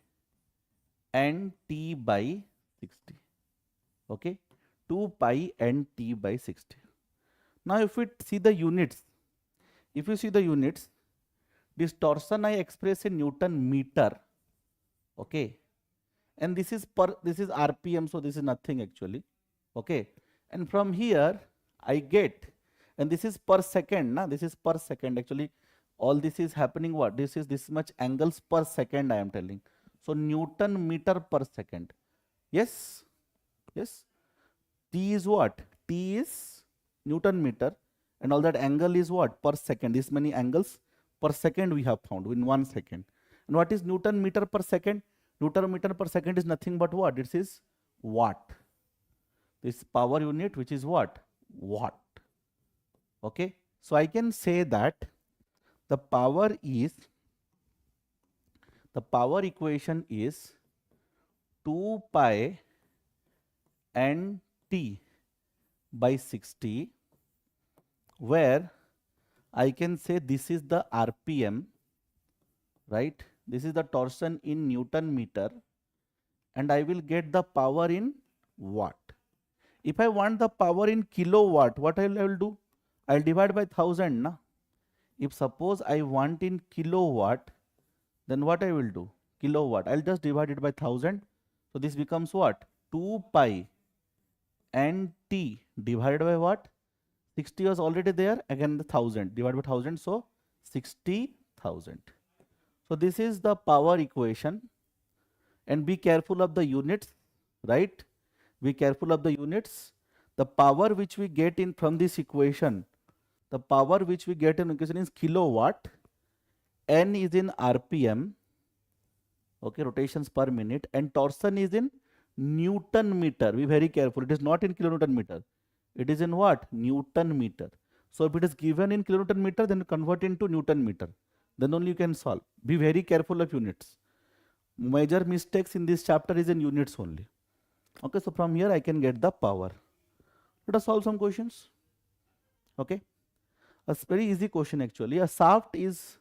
n t by 60. Okay, 2 pi n t by 60. Now if we see the units, this torsion I express in Newton meter. Okay, and this is RPM, so this is nothing actually. Okay, and from here I get, and this is per second, this is per second actually. All this is happening what? This is this much angles per second I am telling. So Newton meter per second. Yes, yes. T is what? T is Newton meter, and all that angle is what? Per second. This many angles per second we have found in 1 second. And what is Newton meter per second? Newton meter per second is nothing but what? This is watt. This power unit, which is what? Watt. Okay. So I can say that the power equation is 2 pi n t by 60, where I can say this is the RPM, right? This is the torsion in Newton meter, and I will get the power in watt. If I want the power in kilowatt, what I will do? I will divide by 1000. Na? If suppose I want in kilowatt, then what I will do? Kilowatt. I will just divide it by 1000. So this becomes what? 2 pi n t divided by what? 60 was already there. Again the 1000 divided by 1000. So 60,000. So this is the power equation, and be careful of the units, right? Be careful of the units. The power which we get in from this equation, is kilowatt, N is in RPM, okay, rotations per minute, and torsion is in Newton meter. Be very careful. It is not in kilonewton meter. It is in what? Newton meter. So if it is given in kilonewton meter, then convert into Newton meter. Then only you can solve. Be very careful of units. Major mistakes in this chapter is in units only. Okay, so from here I can get the power. Let us solve some questions. Okay, a very easy question actually. A shaft is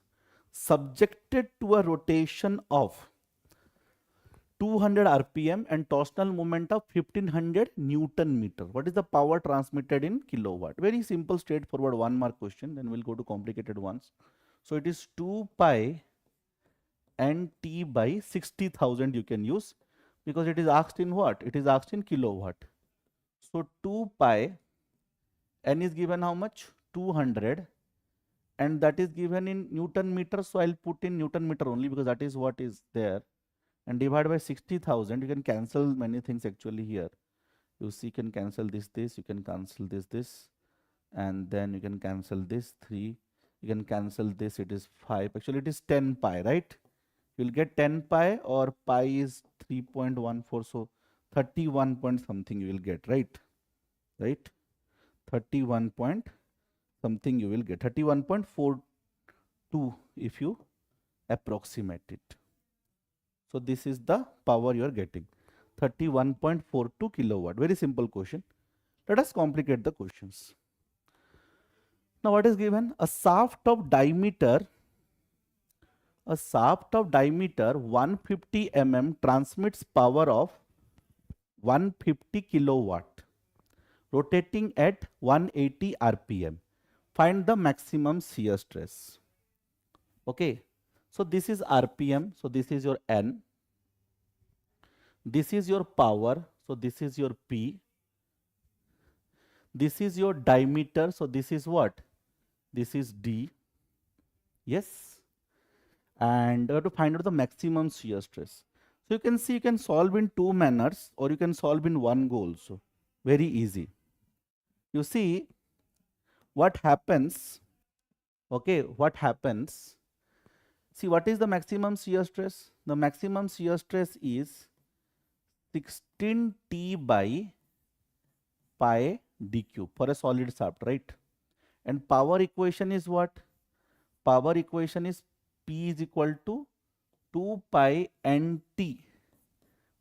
subjected to a rotation of 200 RPM and torsional moment of 1500 Newton meter. What is the power transmitted in kilowatt? Very simple, straightforward 1 mark question. Then we'll go to complicated ones. So it is 2 pi nt by 60,000 you can use, because it is asked in what? It is asked in kilowatt. So 2 pi, n is given how much? 200, and that is given in Newton meter. So I'll put in Newton meter only because that is what is there. And divide by 60,000, you can cancel many things actually here. You see, you can cancel this, you can cancel this, and then you can cancel this 3, you can cancel this, it is 5. Actually, it is 10 pi, right? You will get 10 pi, or pi is 3.14, so 31 point something you will get, right? 31 point something you will get, 31.42 if you approximate it. So this is the power you are getting, 31.42 kilowatt. Very simple question. Let us complicate the questions. Now what is given? A shaft of diameter 150 mm transmits power of 150 kilowatt, rotating at 180 RPM. Find the maximum shear stress. Okay. So this is RPM, so this is your N. This is your power, so this is your P. This is your diameter, so this is what? This is D. Yes. And you have to find out the maximum shear stress. So you can see you can solve in 2 manners, or you can solve in 1 go also. Very easy. You see what happens. Okay, what happens? See, what is the maximum shear stress? The maximum shear stress is 16T by pi d cube for a solid shaft, right? And power equation is what? Power equation is P is equal to 2 pi nt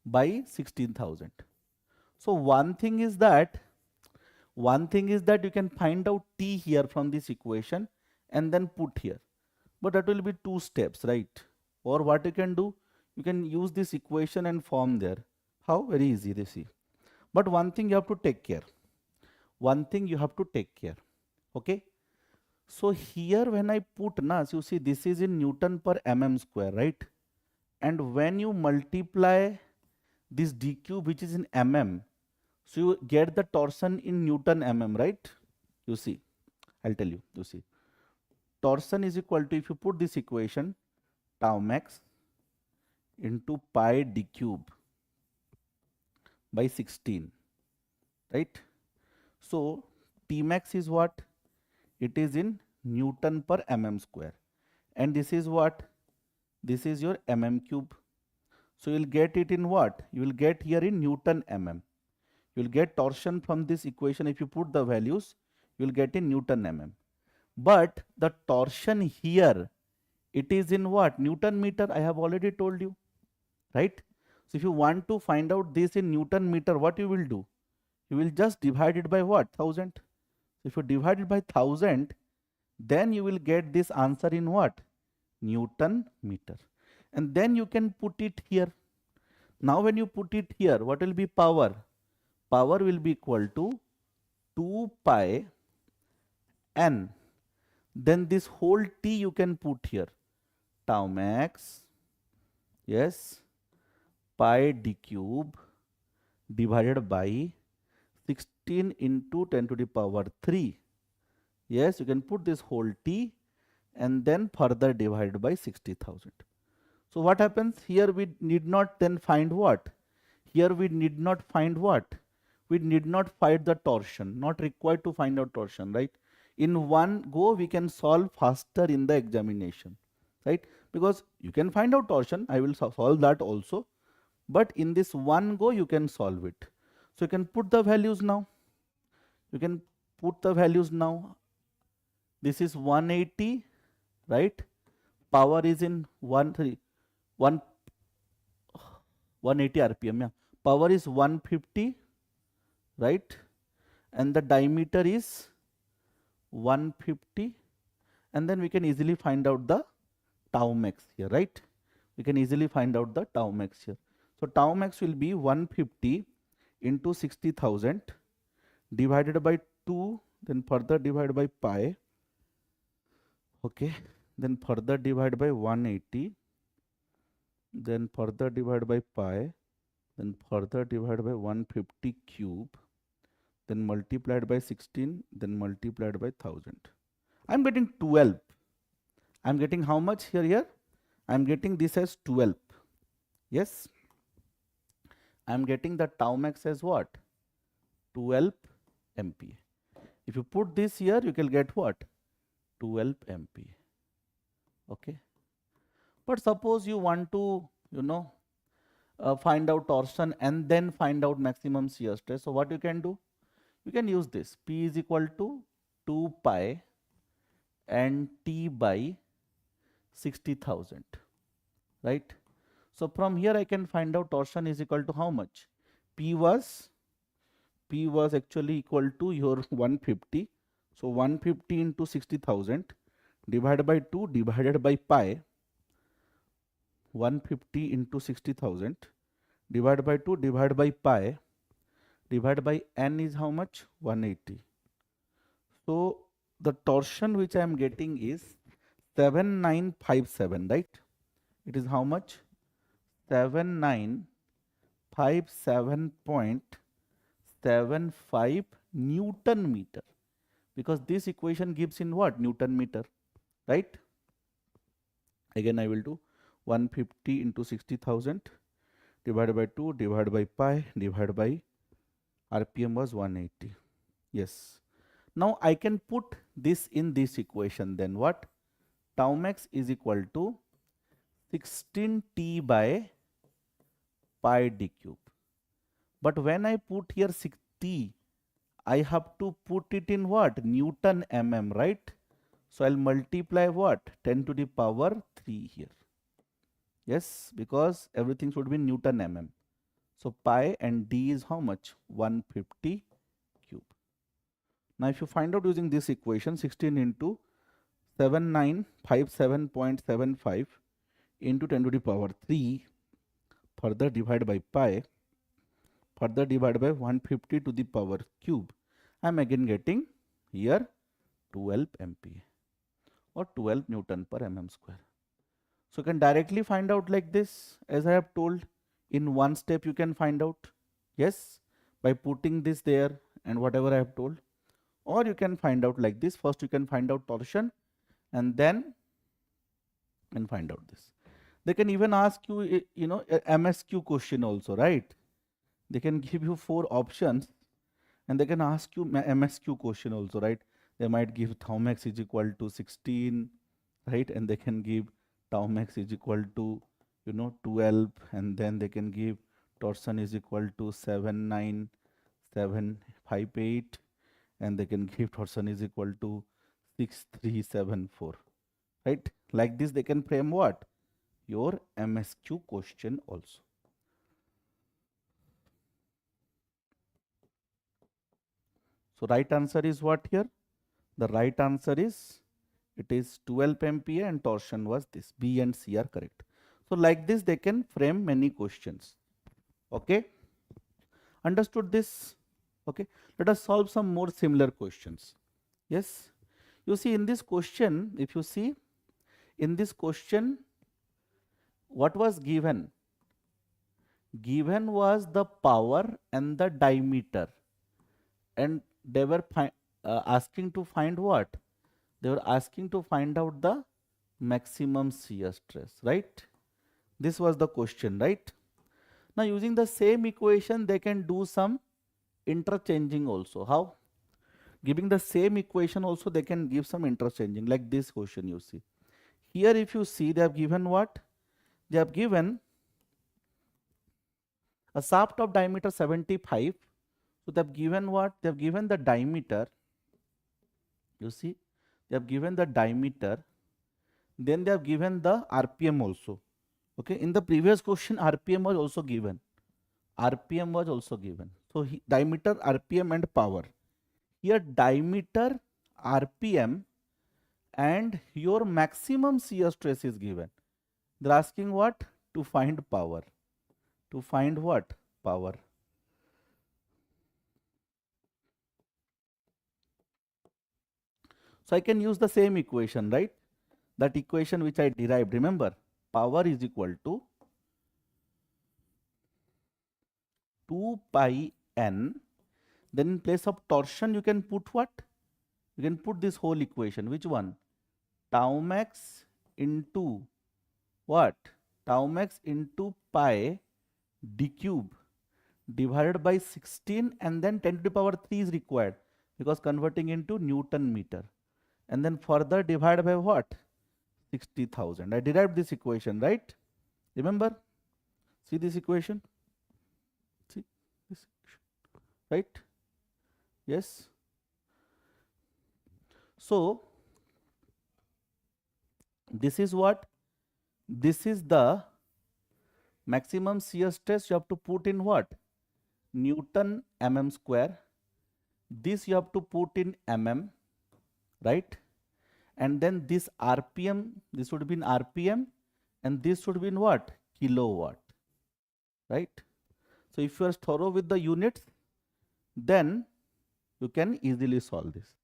by 16,000. So one thing is that you can find out T here from this equation and then put here. But that will be 2 steps, right? Or what you can do, you can use this equation and form there. How? Very easy, they see. But one thing you have to take care. Okay. So here when I put nas, you see this is in Newton per mm square, right? And when you multiply this d cube, which is in mm, so you get the torsion in Newton mm, right? You see, I'll tell you, you see. Torsion is equal to, if you put this equation, tau max into pi d cube by 16, right? So T max is what? It is in Newton per mm square. And this is what? This is your mm cube. So you'll get it in what? You will get here in Newton mm. You will get torsion from this equation. If you put the values, you will get in Newton mm. But the torsion here, it is in what? Newton meter. I have already told you, right? So if you want to find out this in Newton meter, what you will do? You will just divide it by what? 1000. So if you divide it by 1000, then you will get this answer in what? Newton meter. And then you can put it here. Now when you put it here, what will be power? Power will be equal to 2 pi n. Then this whole T you can put here. Tau max, yes, pi d cube divided by 16 into 10 to the power 3. Yes, you can put this whole T and then further divided by 60,000. So what happens here? We need not then find what? Here we need not find what? We need not find the torsion, not required to find out torsion, right? In one go we can solve faster in the examination. right? Because you can find out torsion, I will solve that also, but in this one go you can solve it. So you can put the values now. You can put the values now. This is 180, right? Power is in 180 RPM. Yeah. Power is 150, right? And the diameter is 150. And then we can easily find out the tau max here, right? We can easily find out the tau max here. So tau max will be 150 into 60,000 divided by 2, then further divided by pi. Okay, then further divide by 180, then further divide by pi, then further divide by 150 cube, then multiplied by 16, then multiplied by 1000. I'm getting 12. I'm getting how much here? I'm getting this as 12. Yes. I'm getting the tau max as what? 12 MPa. If you put this here, you can get what? 12 MPa. Okay. But suppose you want to, find out torsion and then find out maximum shear stress. So what you can do? You can use this. P is equal to 2 pi and T by 60,000, right? So from here I can find out torsion is equal to how much? P was actually equal to your 150. So 150 into 60,000 divided by 2 divided by pi. 150 into 60,000 divided by 2 divided by pi divided by n is how much? 180. So the torsion which I am getting is 7957, right? It is how much? 7957.75 Newton meter, because this equation gives in what? Newton meter, right? Again I will do 150 into 60,000 divided by 2 divided by pi divided by RPM was 180. Yes. Now I can put this in this equation. Then what? Tau max is equal to 16T by pi d cube. But when I put here 6T, I have to put it in what? Newton mm, right? So I'll multiply what? 10 to the power 3 here. Yes, because everything should be Newton mm. So pi and d is how much? 150 cube. Now if you find out using this equation, 16 into 7957.75 into 10 to the power 3, further divided by pi, further divided by 150 to the power cube, I am again getting here 12 MPa or 12 Newton per mm square. So you can directly find out like this, as I have told, in one step you can find out, yes, by putting this there and whatever I have told. Or you can find out like this. First you can find out torsion and then find out this. They can even ask you, a MSQ question also, right? They can give you 4 options and they can ask you MSQ question also, right? They might give tau max is equal to 16, right? And they can give tau max is equal to 12, and then they can give torsion is equal to 79758, and they can give torsion is equal to 6374, right? Like this they can frame what? Your MSQ question also. So right answer is what here? The right answer is, it is 12 MPa and torsion was this. B and C are correct. So like this they can frame many questions. Okay, understood this? Okay, let us solve some more similar questions. Yes, you see in this question, if you see in this question, what was given? Given was the power and the diameter, and they were asking to find what? They were asking to find out the maximum shear stress, right? This was the question, right? Now using the same equation they can do some interchanging also. How? Giving the same equation also they can give some interchanging, like this question you see. Here if you see, they have given what? They have given a shaft of diameter 75. So they have given what? They have given the diameter. You see, they have given the diameter. Then they have given the RPM also. Okay, in the previous question, RPM was also given. RPM was also given. So diameter, RPM and power. Here diameter, RPM and your maximum shear stress is given. They're asking what? To find power. To find what? Power. So I can use the same equation, right? That equation which I derived. Remember, power is equal to 2 pi n. Then in place of torsion, you can put what? You can put this whole equation. Which one? Tau max into what? Tau max into pi d cube divided by 16, and then 10 to the power 3 is required because converting into Newton meter. And then further divide by what? 60,000. I derived this equation, right? Remember? See this equation? See this equation, right? Yes. So this is what? This is the maximum shear stress. You have to put in what? Newton mm square. This you have to put in mm, right? And then this RPM, this would be in RPM, and this would be in what? Kilowatt, right? So if you are thorough with the units, then you can easily solve this.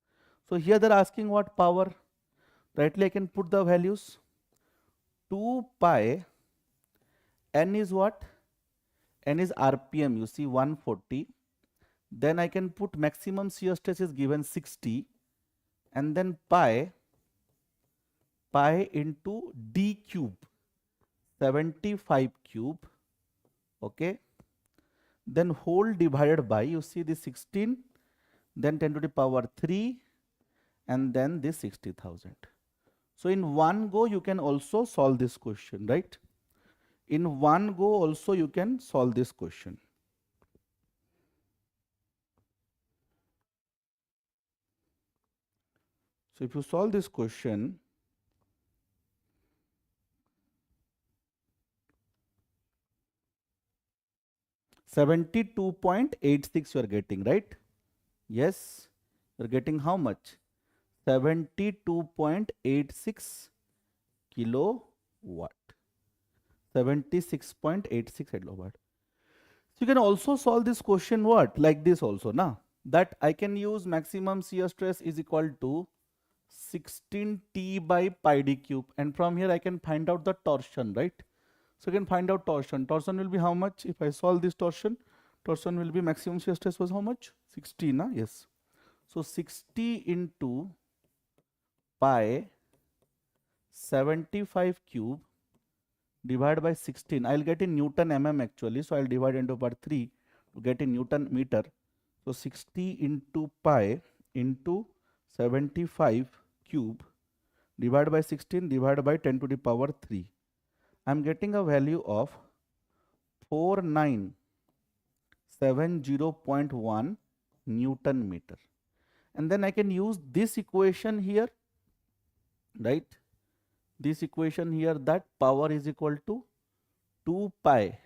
So here they're asking what power. Rightly I can put the values. 2 pi n is what? N is RPM, you see 140. Then I can put maximum shear stress is given 60, and then pi into d cube 75 cube. Okay, then whole divided by, you see this 16, then 10 to the power 3, and then this 60,000. So in one go you can also solve this question, right? In one go also you can solve this question. So if you solve this question, $72.86 you are getting, right? Yes, you are getting how much? 72.86 kilowatt. 76.86 kilowatt. So you can also solve this question what? Like this also, na? That I can use maximum shear stress is equal to 16T by pi d cube, and from here I can find out the torsion, right? So you can find out torsion. Torsion will be how much? If I solve this torsion, torsion will be maximum shear stress was how much? 60, na? Yes. So 60 into pi 75 cube divided by 16. I'll get in Newton mm actually, so I'll divide into by 3 to get in Newton meter. So 60 into pi into 75 cube divided by 16 divided by 10 to the power 3. I'm getting a value of 4970.1 Newton meter. And then I can use this equation here, right? This equation here, that power is equal to 2 pi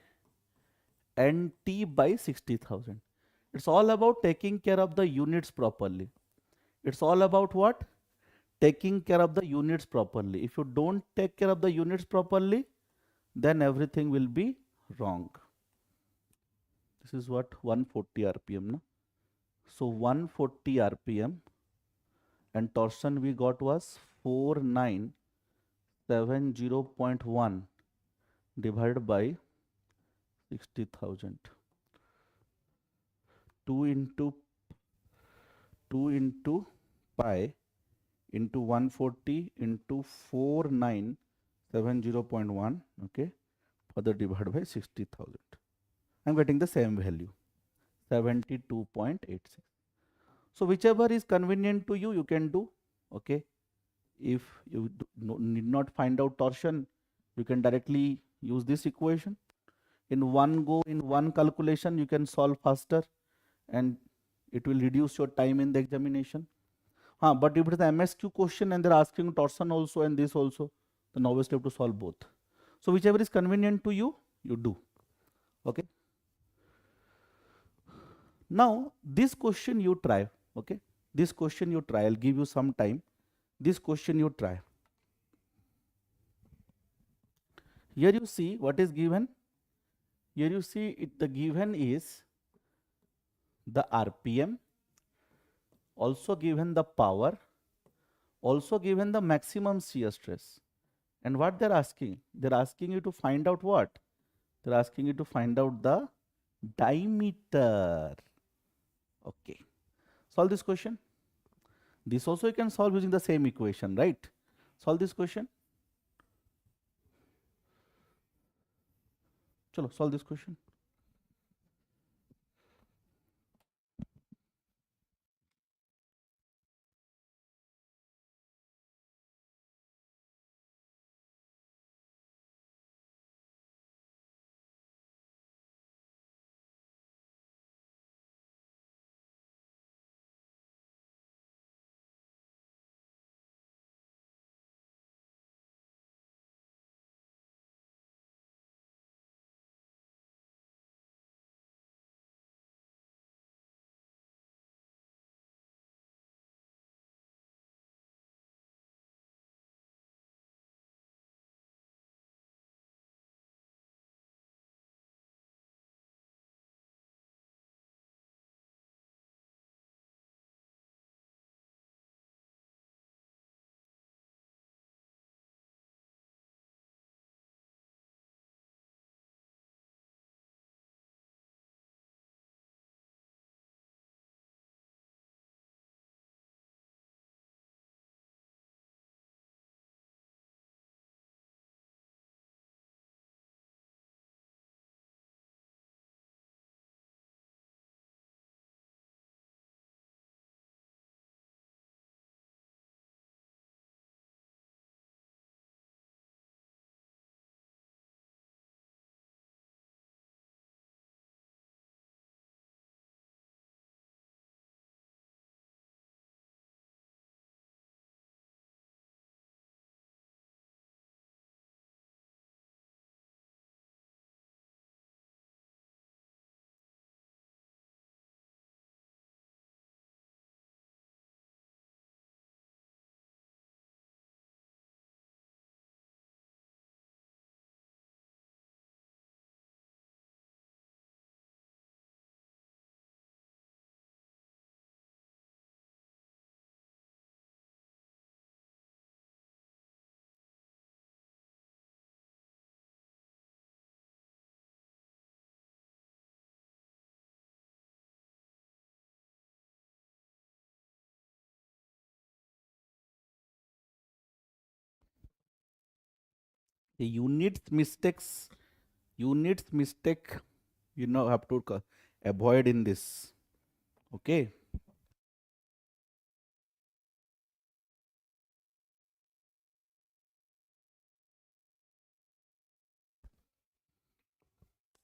nt by 60,000. It's all about taking care of the units properly. It's all about what? Taking care of the units properly. If you don't take care of the units properly, then everything will be wrong. This is what? 140 RPM. No? So 140 RPM, and torsion we got was 4970.1 divided by 60,000. 2 into pi into 140 into 4970.1, okay, further divided by 60,000. I'm getting the same value, 72.86. So whichever is convenient to you, you can do, okay. if you need not find out torsion, you can directly use this equation. In one go, in one calculation, you can solve faster and it will reduce your time in the examination. But if it is the MSQ question and they're asking torsion also and this also, then obviously you have to solve both. So whichever is convenient to you, you do. Okay. Now this question you try. Okay. This question you try. I'll give you some time. This question you try. Here you see what is given. Here you see the given is the RPM, also given the power, also given the maximum shear stress. And what they're asking you to find out what? They're asking you to find out the diameter. Okay. Solve this question. This also you can solve using the same equation, right? Solve this question. Chalo, solve this question. The units mistake have to avoid in this. Okay.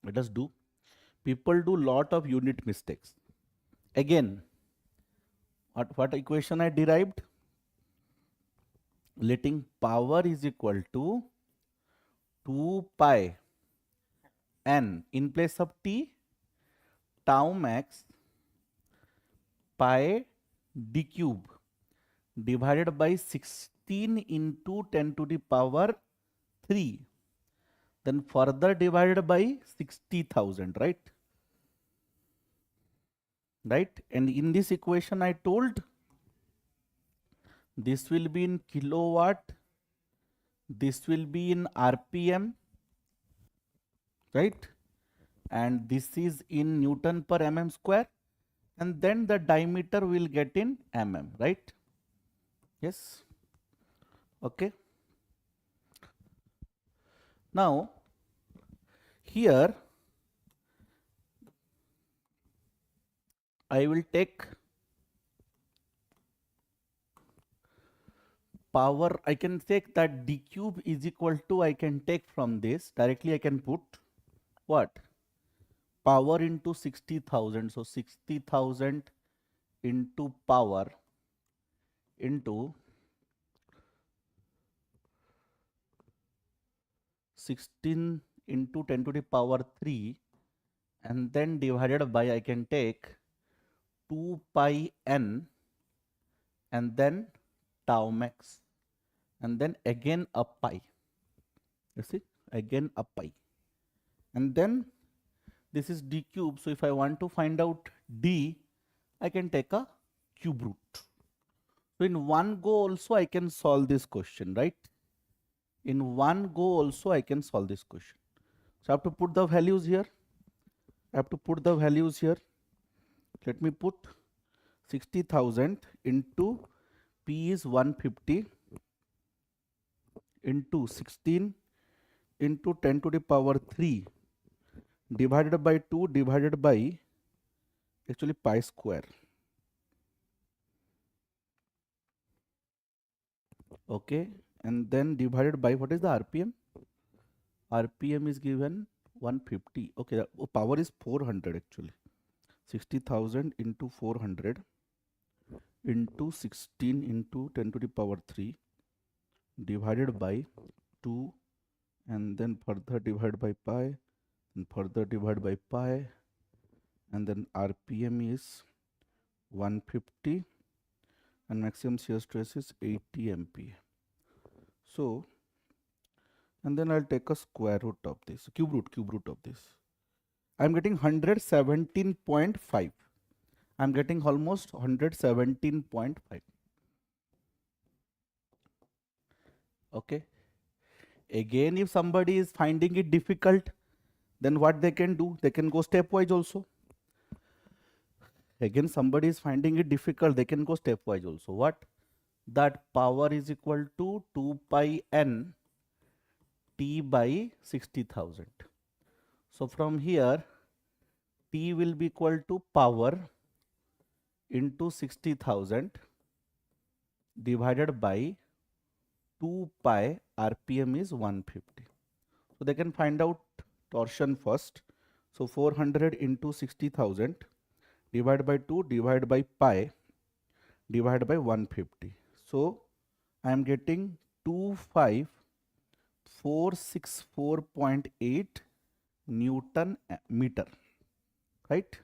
Let us do. People do lot of unit mistakes. Again, what equation I derived? Letting power is equal to 2 pi n in place of t, tau max pi d cube divided by 16 into 10 to the power 3, then further divided by 60,000, right? And in this equation I told this will be in kilowatt, this will be in RPM, right? And this is in Newton per mm square, and then the diameter will get in mm, right? Yes. Okay. Now here I will take power, I can take that d cube is equal to, I can take from this directly, I can put what? Power into 60,000. So 60,000 into power into 16 into 10 to the power 3, and then divided by, I can take 2 pi n and then tau max, and then again a pi. You see, again a pi, and then this is d cube. So if I want to find out d, I can take a cube root. So in one go also I can solve this question, right? In one go also I can solve this question. So I have to put the values here. Let me put 60,000 into P is 150 into 16 into 10 to the power 3 divided by 2 divided by actually pi square. Okay, and then divided by, what is the RPM? RPM is given 150. Okay, power is 400 actually. 60,000 into 400 into 16 into 10 to the power 3 divided by 2, and then further divided by pi, and further divided by pi, and then RPM is 150 and maximum shear stress is 80 MPa. So, and then I'll take a square root of this, cube root of this. I'm getting 117.5. I'm getting almost 117.5. Okay. Again, if somebody is finding it difficult, then what they can do? They can go stepwise also. Again, somebody is finding it difficult, they can go stepwise also. What? That power is equal to 2 pi n t by 60,000. So from here, t will be equal to power into 60,000 divided by 2 pi, RPM is 150. So they can find out torsion first. So 400 into 60,000 divided by 2 divided by pi divided by 150. So I am getting 25464.8 Newton meter, right?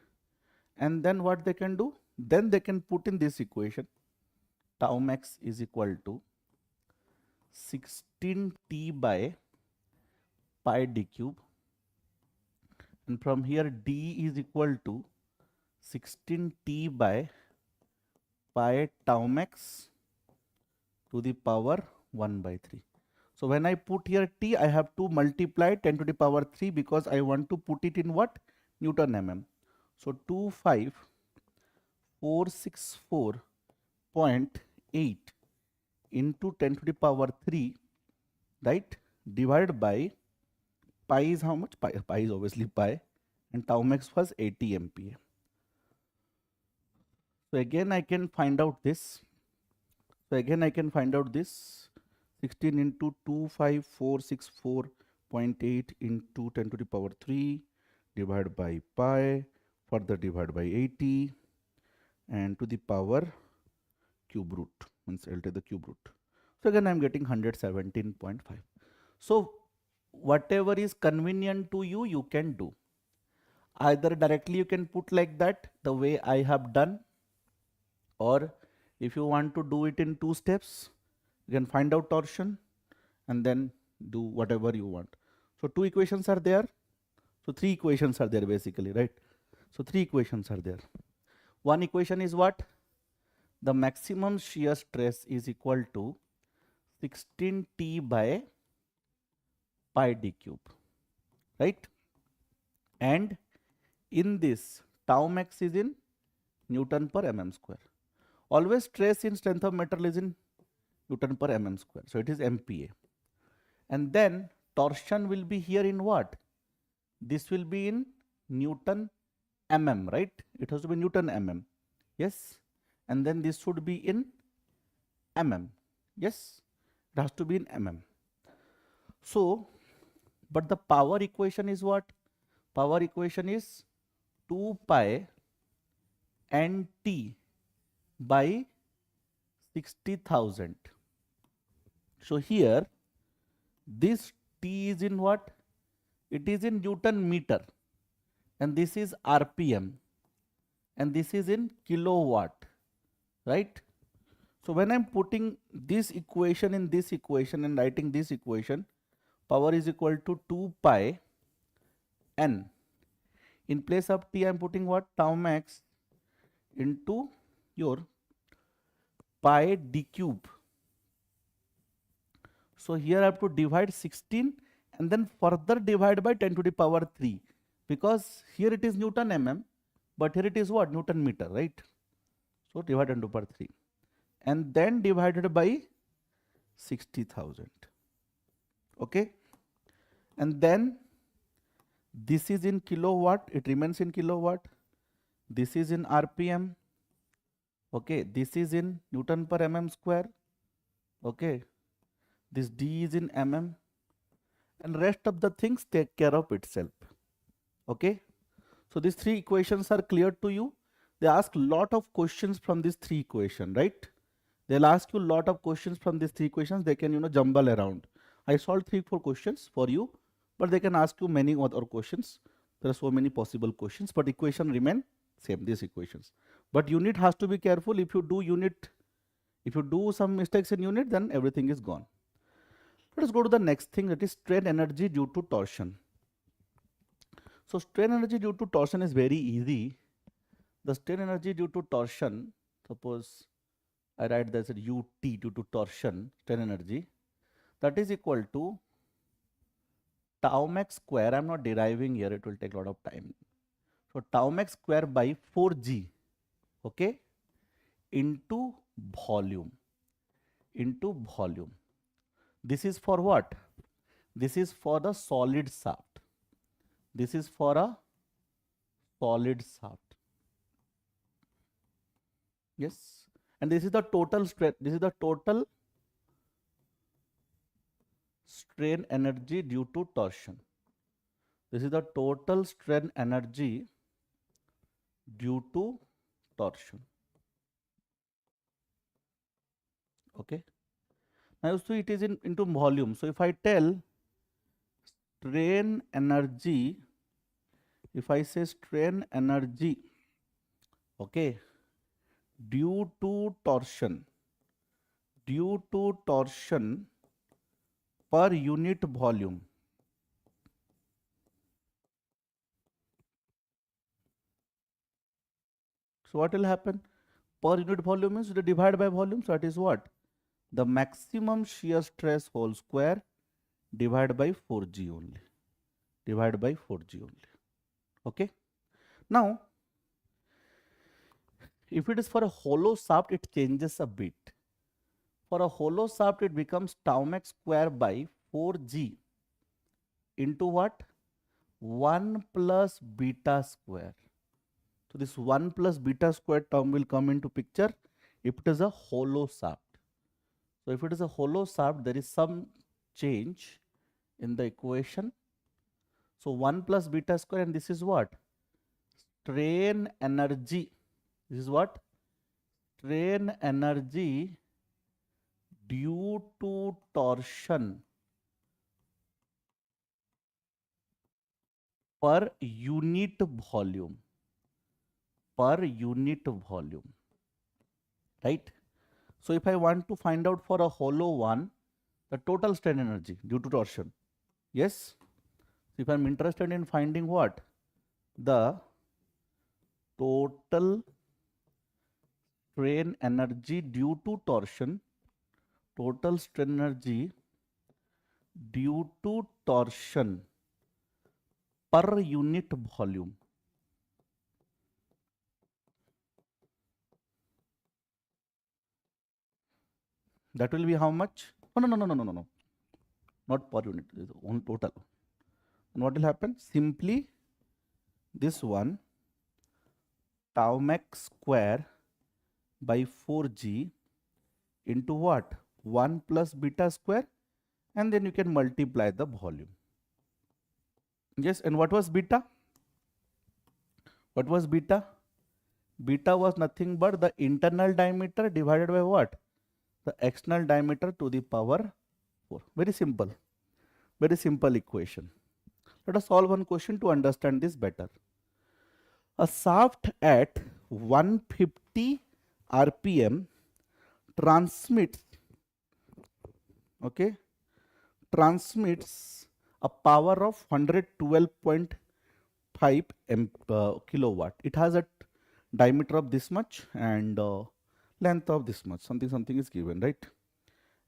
And then what they can do? Then they can put in this equation, tau max is equal to 16t by pi d cube, and from here d is equal to 16t by pi tau max to the power 1 by 3. So when I put here t, I have to multiply 10 to the power 3 because I want to put it in what? Newton mm. So 25464.8 into 10 to the power 3, right? Divided by pi is how much? Pi is obviously pi, and tau max was 80 MPa. So again I can find out this. 16 into 25464.8 into 10 to the power 3 divided by pi, further divided by 80, and to the power cube root, means I'll take the cube root. So again I'm getting 117.5. So whatever is convenient to you, you can do. Either directly you can put like that, the way I have done, or if you want to do it in 2 steps, you can find out torsion and then do whatever you want. So 2 equations are there. So 3 equations are there basically, right? So 3 equations are there. One equation is what? The maximum shear stress is equal to 16t by pi d cube, right? And in this, tau max is in Newton per mm square. Always stress in strength of metal is in Newton per mm square. So it is MPa. And then torsion will be here in what? This will be in Newton mm, right? It has to be Newton mm. Yes. And then this should be in mm. Yes, it has to be in mm. So, but the power equation is what? Power equation is 2 pi nt by 60,000. So here this T is in what? It is in Newton meter, and this is RPM, and this is in kilowatt, right? So when I'm putting this equation in this equation and writing this equation, power is equal to 2 pi n. In place of T, I'm putting what? Tau max into your pi d cube. So here I have to divide 16 and then further divide by 10 to the power 3, because here it is Newton mm, but here it is what? Newton meter, right? So divide 10 to the power 3 and then divided by 60,000. Okay, and then this is in kilowatt, it remains in kilowatt. This is in RPM. Okay, this is in Newton per mm square. Okay, this D is in mm, and rest of the things take care of itself. Okay, so these three equations are clear to you. They ask lot of questions from these three equations, right? They'll ask you a lot of questions from these three equations. They can, jumble around. I solved 3-4 questions for you, but they can ask you many other questions. There are so many possible questions, but equation remain same, these equations. But unit has to be careful. If you do some mistakes in unit, then everything is gone. Let us go to the next thing, that is strain energy due to torsion. So strain energy due to torsion is very easy. The strain energy due to torsion, suppose I write this as ut due to torsion, strain energy, that is equal to tau max square. I'm not deriving here, it will take a lot of time. So tau max square by 4g, okay, into volume. This is for what? This is for the solid shaft. This is for a solid shaft. Yes, and this is the total strain. This is the total strain energy due to torsion. This is the total strain energy due to torsion. Okay. Now so it is into volume. So if I tell strain energy, if I say strain energy, okay, due to torsion per unit volume. So what will happen? Per unit volume is divided by volume. So that is what? The maximum shear stress whole square divided by 4g only. Okay. Now, if it is for a hollow shaft, it changes a bit. For a hollow shaft, it becomes tau max square by 4g into what? 1 plus beta square. So this 1 plus beta square term will come into picture if it is a hollow shaft. So if it is a hollow shaft, there is some change in the equation. So 1 plus beta square, and this is what? Strain energy. This is what? Strain energy due to torsion per unit volume. Right? So if I want to find out for a hollow one, the total strain energy due to torsion. Yes? If I'm interested in finding what? The total strain energy due to torsion, per unit volume. That will be how much? No. Not per unit, on total. And what will happen? Simply this one, tau max square by 4g into what? 1 plus beta square, and then you can multiply the volume. Yes, and what was beta? What was beta? Beta was nothing but the internal diameter divided by what? The external diameter to the power 4. Very simple equation. Let us solve one question to understand this better. A shaft at 150 rpm transmits a power of 112.5 kilowatt. It has a diameter of this much and length of this much. Something is given, right?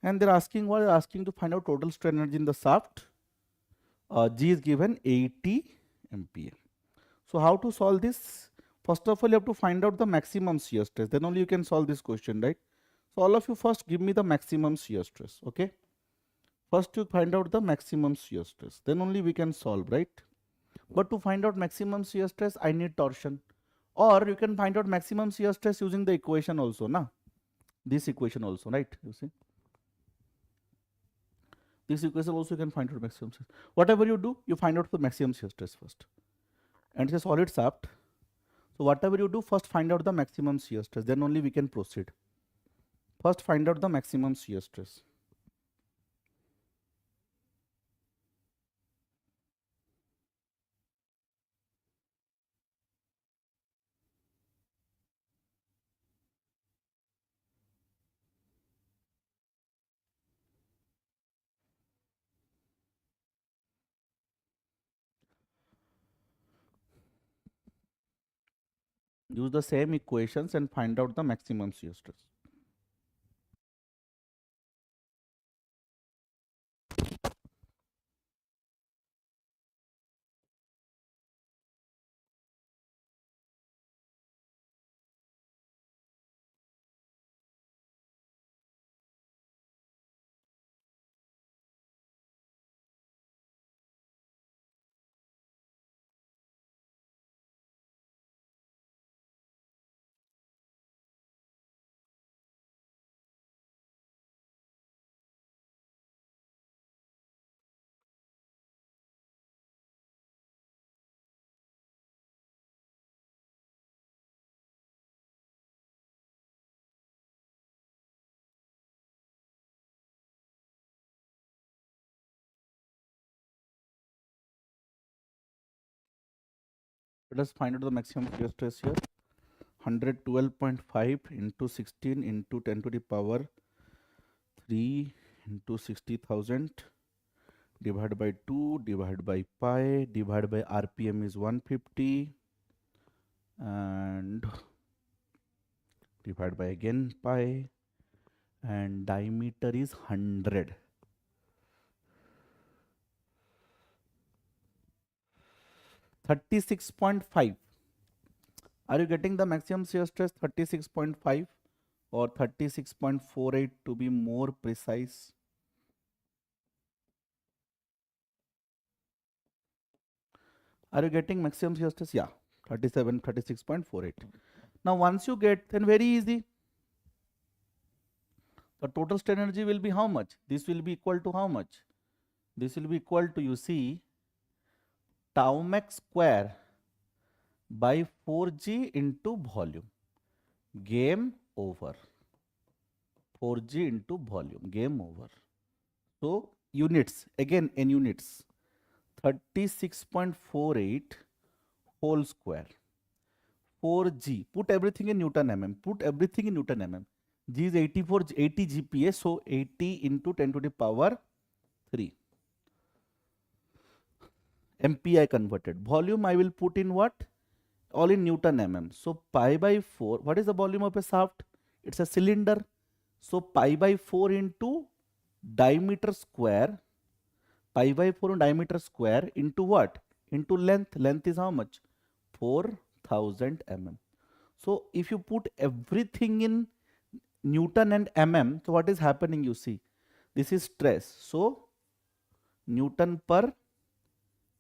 And they're asking what? They're asking to find out total strain energy in the shaft. G is given 80 MPa. So how to solve this? First of all, you have to find out the maximum shear stress. Then only you can solve this question, right? So all of you first give me the maximum shear stress, okay? First you find out the maximum shear stress. Then only we can solve, right? But to find out maximum shear stress, I need torsion. Or you can find out maximum shear stress using the equation also, na? This equation also, right? You see? This equation also you can find out maximum stress. Whatever you do, you find out the maximum shear stress first. And it's a solid shaft. So whatever you do, first find out the maximum shear stress. Then only we can proceed. First find out the maximum shear stress. Use the same equations and find out the maximum shear stress. Let us find out the maximum shear stress here. 112.5 into 16 into 10 to the power 3 into 60,000 divided by 2 divided by pi divided by RPM is 150 and divided by again pi and diameter is 100. 36.5. Are you getting the maximum shear stress? 36.5 or 36.48 to be more precise. Are you getting maximum shear stress? Yeah, 36.48. Now once you get, then very easy. The total strain energy will be how much? This will be equal to how much? This will be equal to, you see, tau max square by 4g into volume. Game over. 4g into volume. Game over. So units, again in units. 36.48 whole square. 4g. Put everything in Newton mm. Put everything in Newton mm. G is 80 GPa. So 80 into 10 to the power 3. MPI converted. Volume I will put in what? All in Newton mm. So pi by 4. What is the volume of a shaft? It's a cylinder. So pi by 4 into diameter square. Pi by 4 diameter square into what? Into length. Length is how much? 4000 mm. So if you put everything in Newton and mm, so what is happening? You see, this is stress. So Newton per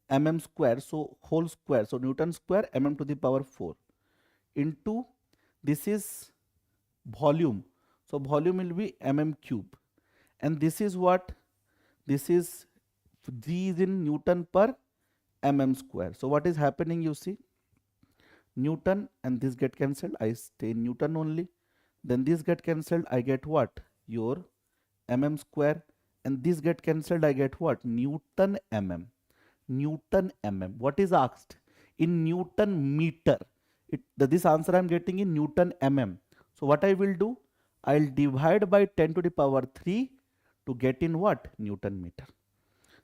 mm square, so whole square, so Newton square mm to the power 4 into this is volume. So volume will be mm cube. and this is what? This is G is in Newton per mm square. So what is happening, you see? Newton and this get cancelled, I stay in Newton only. Then this get cancelled, I get what? Your mm square. And this get cancelled, I get what? Newton mm. Newton mm. What is asked? In Newton meter. This answer I am getting in Newton mm. So what I will do? I'll divide by 10 to the power 3 to get in what? Newton meter.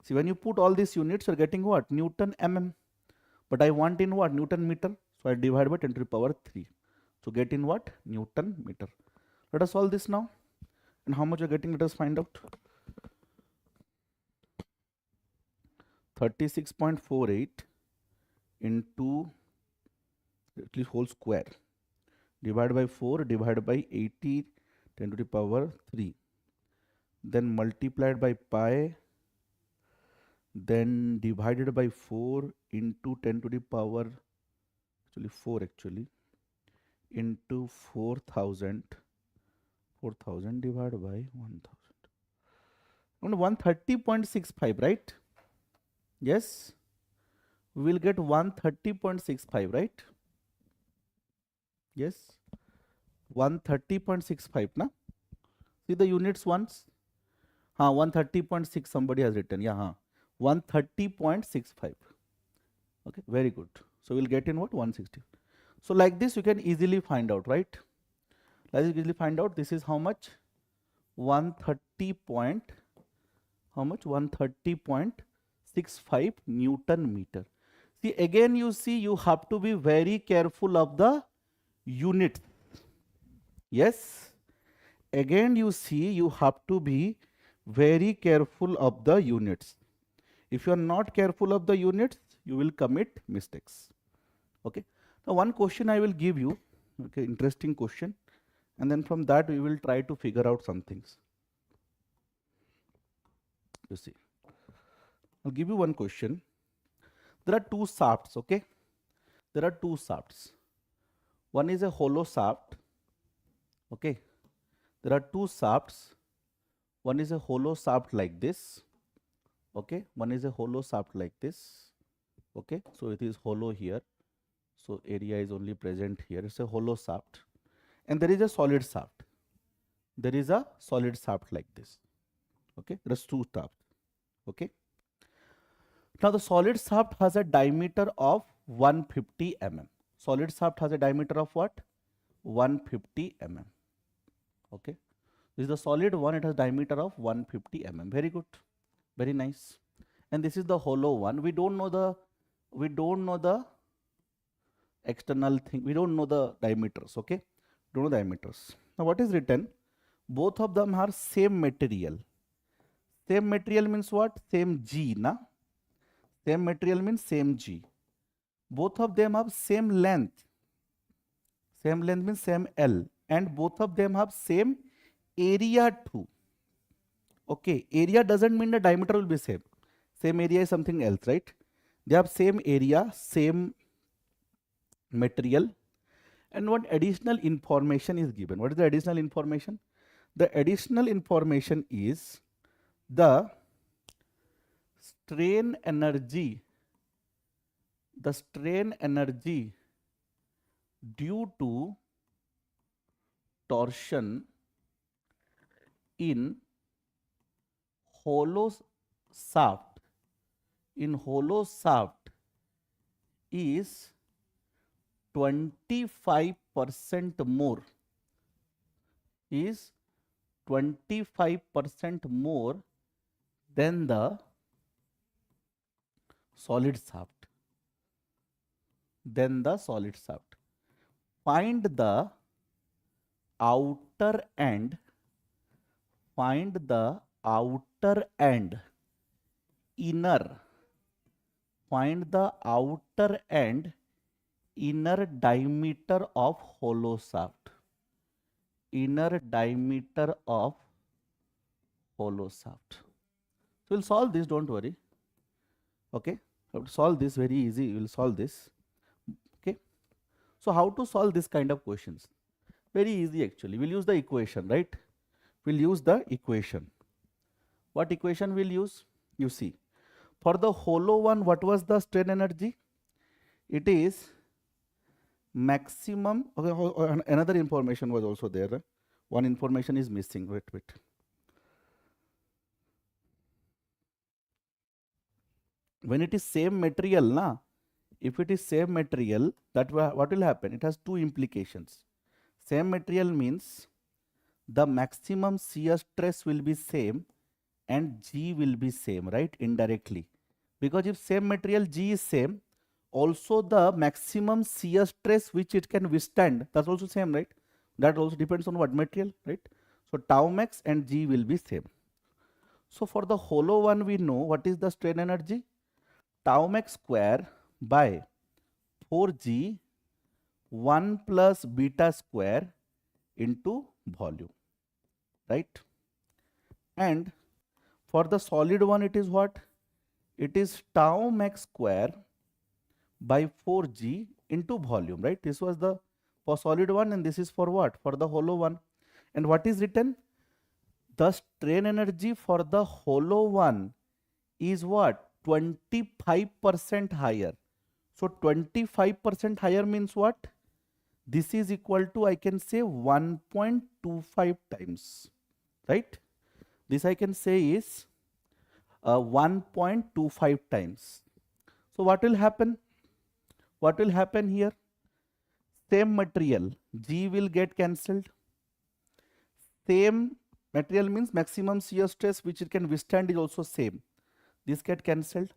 See, when you put all these units, you're getting what? Newton mm. But I want in what? Newton meter. So I divide by 10 to the power 3. So get in what? Newton meter. Let us solve this now. And how much you're getting, let us find out. 36.48 into at least whole square. Divide by 4, divide by 80, 10 to the power 3. Then multiplied by pi. Then divided by 4 into 10 to the power, actually 4 actually, into 4,000 divided by 1,000. And 130.65, right? Yes, we will get 130.65, right? Yes, 130.65, na? See the units once. 130.6 somebody has written. Yeah, 130.65. Okay, very good. So we'll get in what? 160. So like this you can easily find out, right? Like this easily find out. This is how much? 130 point, how much? 130.65 Newton meter. See, again you see, you have to be very careful of the units. Yes, again you see, you have to be very careful of the units. If you are not careful of the units, you will commit mistakes. Okay. Now one question I will give you. Okay, interesting question. And then from that we will try to figure out some things. You see, I'll give you one question. There are two shafts. Okay, there are two shafts. One is a hollow shaft. Okay, there are two shafts. One is a hollow shaft like this. Okay, one is a hollow shaft like this. Okay, so it is hollow here. So area is only present here. It's a hollow shaft. And there is a solid shaft. There is a solid shaft like this. Okay, there are two shafts. Okay. Now the solid shaft has a diameter of 150 mm. Solid shaft has a diameter of what? 150 mm. Okay. This is the solid one. It has diameter of 150 mm. Very good. Very nice. And this is the hollow one. We don't know the external thing. We don't know the diameters. Okay. Don't know diameters. Now what is written? Both of them are same material. Same material means what? Same G, na? Same material means same G. Both of them have same length. Same length means same L. And both of them have same area too. Okay, area doesn't mean the diameter will be same. Same area is something else, right? They have same area, same material. And what additional information is given? What is the additional information? The additional information is the strain energy due to torsion in hollow shaft is 25% more, is 25% more than the solid shaft. Find the outer end. Inner diameter of hollow shaft. So we'll solve this, don't worry. Okay, how to solve this? Very easy. We'll solve this. Okay, so how to solve this kind of questions? Very easy actually. We'll use the equation, right? We'll use the equation. What equation we'll use? You see, for the hollow one, what was the strain energy? It is maximum. Okay, another information was also there. One information is missing. Wait. When it is same material, na, if it is same material, what will happen? It has two implications. Same material means the maximum shear stress will be same and G will be same, right? Indirectly. Because if same material G is same, also the maximum shear stress which it can withstand, that's also same, right? That also depends on what material, right? So tau max and G will be same. So for the hollow one, we know what is the strain energy? Tau max square by 4G 1 plus beta square into volume, right? And for the solid one, it is what? It is tau max square by 4G into volume, right? This was the for solid one, and this is for what? For the hollow one. And what is written? The strain energy for the hollow one is what? 25% higher. So 25% higher means what? This is equal to, I can say, 1.25 times, right? This I can say is 1.25 times. So what will happen? What will happen here? Same material, G will get cancelled. Same material means maximum shear stress which it can withstand is also same. This get cancelled.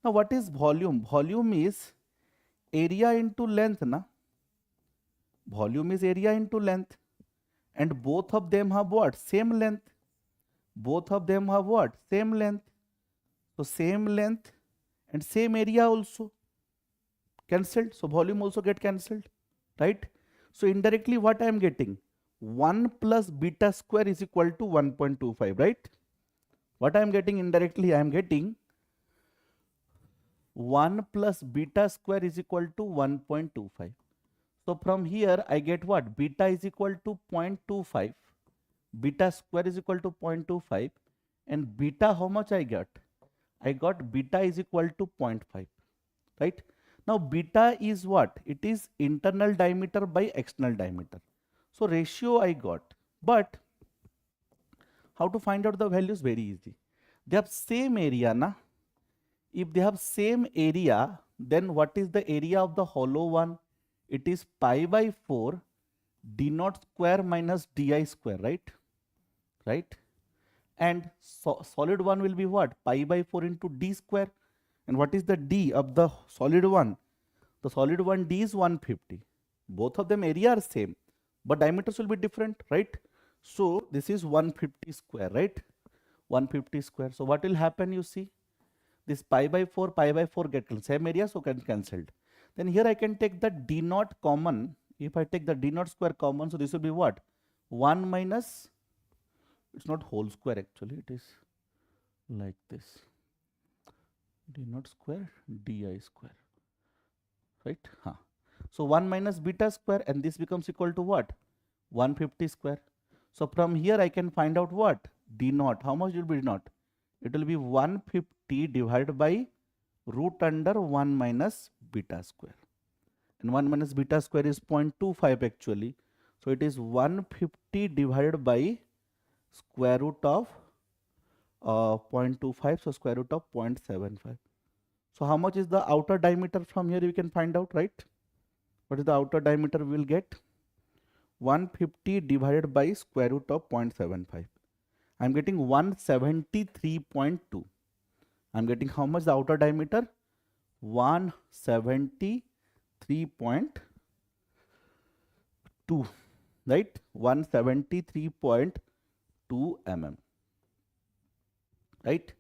Now what is volume? Volume is area into length, na? Volume is area into length. And both of them have what? Same length. Both of them have what? Same length. So same length and same area also cancelled. So volume also get cancelled, right? So indirectly what I am getting? 1 plus beta square is equal to 1.25, right? What I am getting indirectly? I am getting 1 plus beta square is equal to 1.25. So from here I get what? Beta is equal to 0.25. Beta square is equal to 0.25. And beta, how much I got? I got beta is equal to 0.5, right? Now beta is what? It is internal diameter by external diameter. So ratio I got. But how to find out the values? Very easy. They have same area, na? If they have same area, then what is the area of the hollow one? It is pi by 4 d naught square minus di square, right? Right? And solid one will be what? Pi by 4 into d square. And what is the d of the solid one? The solid one d is 150. Both of them area are same, but diameters will be different, right? So this is 150 square, right? 150 square. So what will happen, you see? This pi by 4 get cancelled. Same area, so can cancelled. Then here I can take the d naught common. If I take the d naught square common, so this will be what? 1 minus, it's not whole square actually, it is like this. D naught square, di square, right? So 1 minus beta square, and this becomes equal to what? 150 square. So from here I can find out what? D naught. How much will be D naught? It will be 150 divided by root under 1 minus beta square. And 1 minus beta square is 0.25 actually. So it is 150 divided by square root of 0.25. So square root of 0.75. So how much is the outer diameter from here? You can find out, right? What is the outer diameter we will get? 150 divided by square root of 0.75. I am getting 173.2. I am getting how much the outer diameter? 173.2, right? 173.2 mm, right?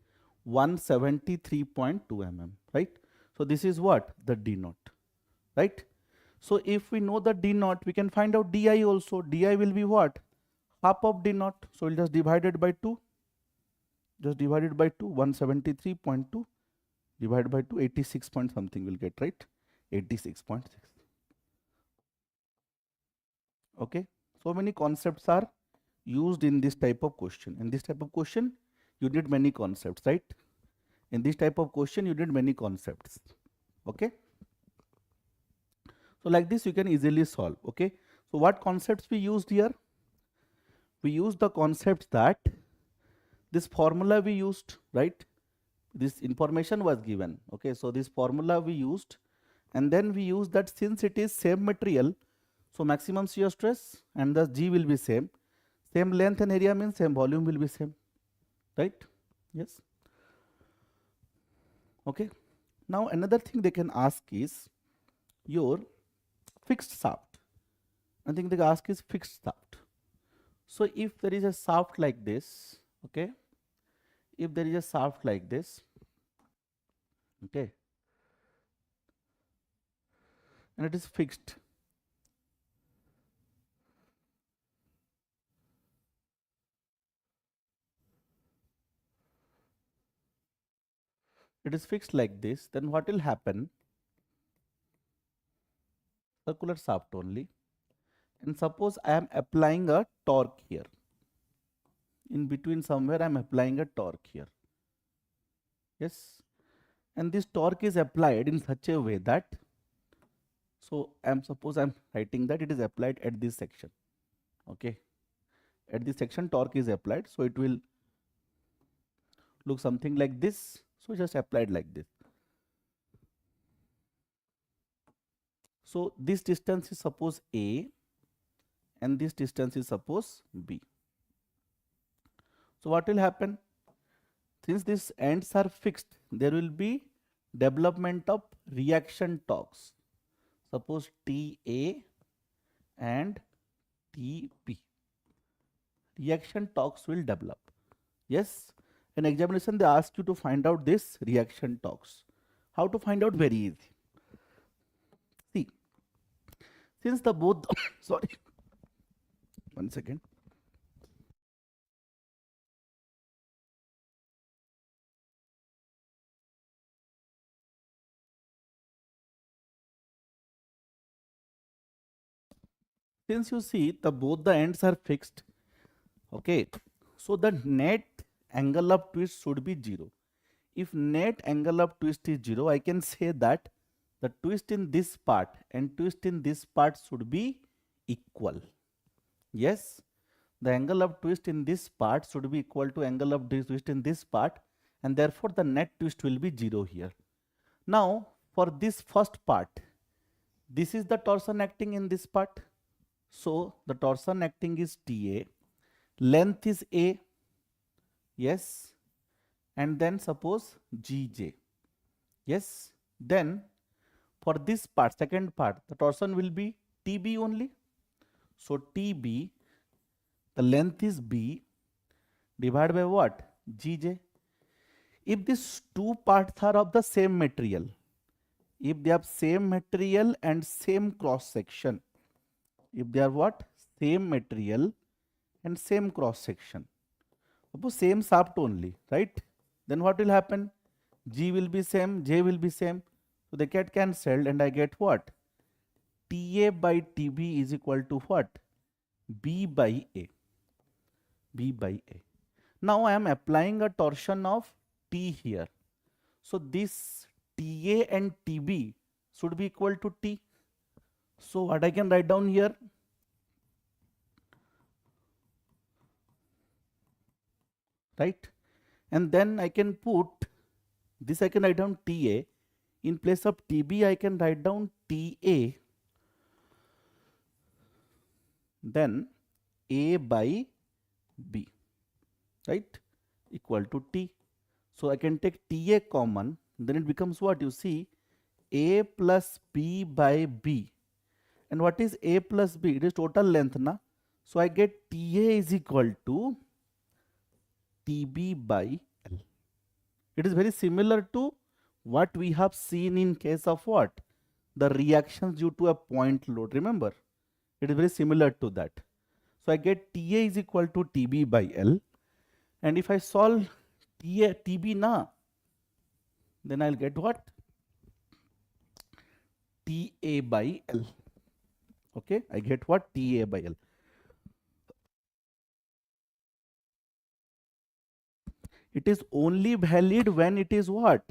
173.2 mm, right? So this is what? The D naught, right? So if we know the D naught, we can find out Di also. Di will be what? Half of D naught. So we'll just divide it by 2. Just divide it by 2. 173.2 divided by 2. 86 point something will get, right? 86.6. Okay. So many concepts are used in this type of question. In this type of question, you need many concepts, right? In this type of question, you need many concepts. Okay. So like this, you can easily solve. Okay. So what concepts we used here? We used the concepts that this formula we used, right? This information was given. Okay. So this formula we used, and then we used that since it is same material, so maximum shear stress and the G will be same. Same length and area means same volume will be same, right? Yes. Okay. Now another thing they can ask is your fixed shaft. I think they ask is fixed shaft. So if there is a shaft like this, okay, if there is a shaft like this, okay, and it is fixed, it is fixed like this, then what will happen? Circular shaft only. And suppose I am applying a torque here. In between somewhere I am applying a torque here. Yes. And this torque is applied in such a way that, so suppose I'm writing that it is applied at this section. Okay. At this section torque is applied, so it will look something like this. So just applied like this. So this distance is suppose A and this distance is suppose B. So what will happen? Since these ends are fixed, there will be development of reaction torques. Suppose TA and TP. Reaction torques will develop. Yes. In examination, they ask you to find out this reaction torques. How to find out? Very easy. See, since the both, sorry, one second. Since you see both the ends are fixed, okay, so the net angle of twist should be 0. If net angle of twist is 0, I can say that the twist in this part and twist in this part should be equal. Yes, the angle of twist in this part should be equal to angle of twist in this part, and therefore the net twist will be 0 here. Now for this first part, this is the torsion acting in this part. So the torsion acting is TA, length is A, yes, and then suppose GJ, yes. Then for this part, second part, the torsion will be TB only. So TB, the length is B, divided by what? GJ. If these two parts are of the same material, if they have same material and same cross section, if they are what? Same material and same cross section, suppose same shaft only, right? Then what will happen? G will be same, J will be same, so they get cancelled and I get what? TA by TB is equal to what? B by A. B by A. Now I am applying a torsion of T here. So this TA and TB should be equal to T. So what I can write down here? Right? And then I can put this, I can write down TA. In place of TB, I can write down TA. Then A by B, right? Equal to T. So I can take TA common, then it becomes what? You see, A plus B by B. And what is A plus B? It is total length, na? So I get TA is equal to TB by L. It is very similar to what we have seen in case of what? The reactions due to a point load. Remember, it is very similar to that. So I get TA is equal to TB by L. And if I solve TB na, then I'll get what? TA by L. Okay, I get what? TA by L. It is only valid when it is what?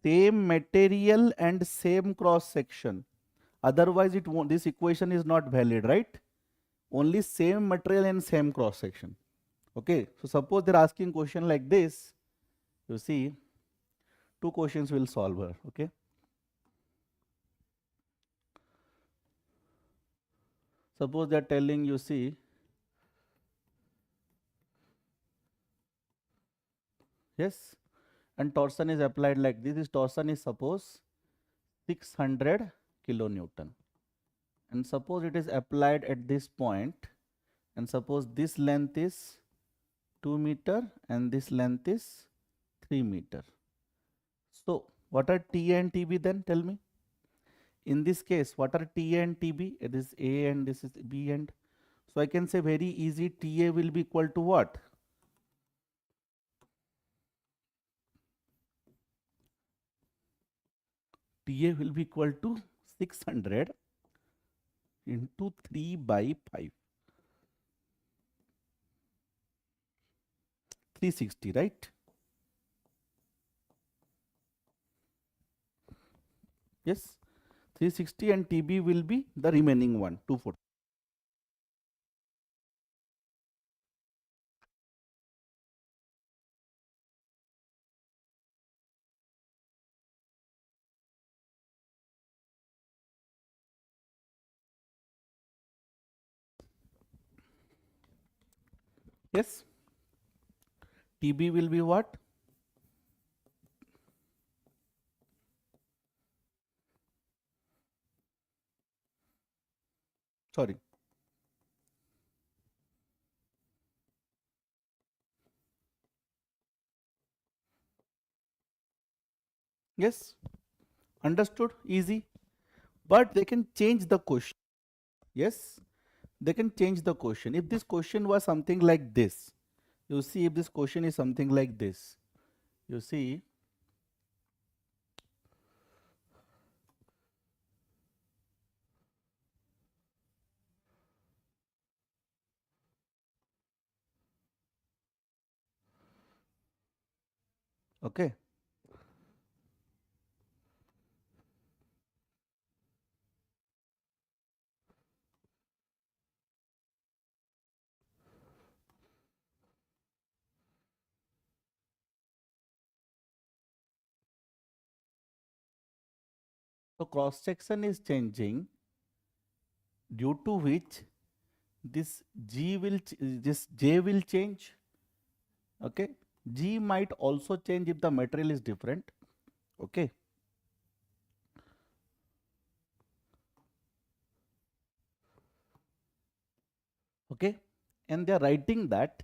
Same material and same cross section. Otherwise, it won't, this equation is not valid, right? Only same material and same cross section. Okay, so suppose they're asking question like this, you see, two questions will solve here. Okay, suppose they're telling, you see, yes, and torsion is applied like this. This torsion is suppose 600 kilonewton, and suppose it is applied at this point, and suppose this length is 2 meter and this length is 3 meter. So what are TA and TB then? Tell me. In this case, what are TA and TB? It is A and this is B end. So I can say very easy, TA will be equal to what? TA will be equal to 600 into 3 by 5. 360, right? Yes. 360 and TB will be the remaining one, 240. Yes. TB will be what? Sorry. Yes. Understood? Easy. But they can change the question. Yes. They can change the question. If this question was something like this, you see, if this question is something like this, you see, okay. So cross section is changing, due to which this G will, this J will change. Okay. G might also change if the material is different. Okay. Okay. And they are writing that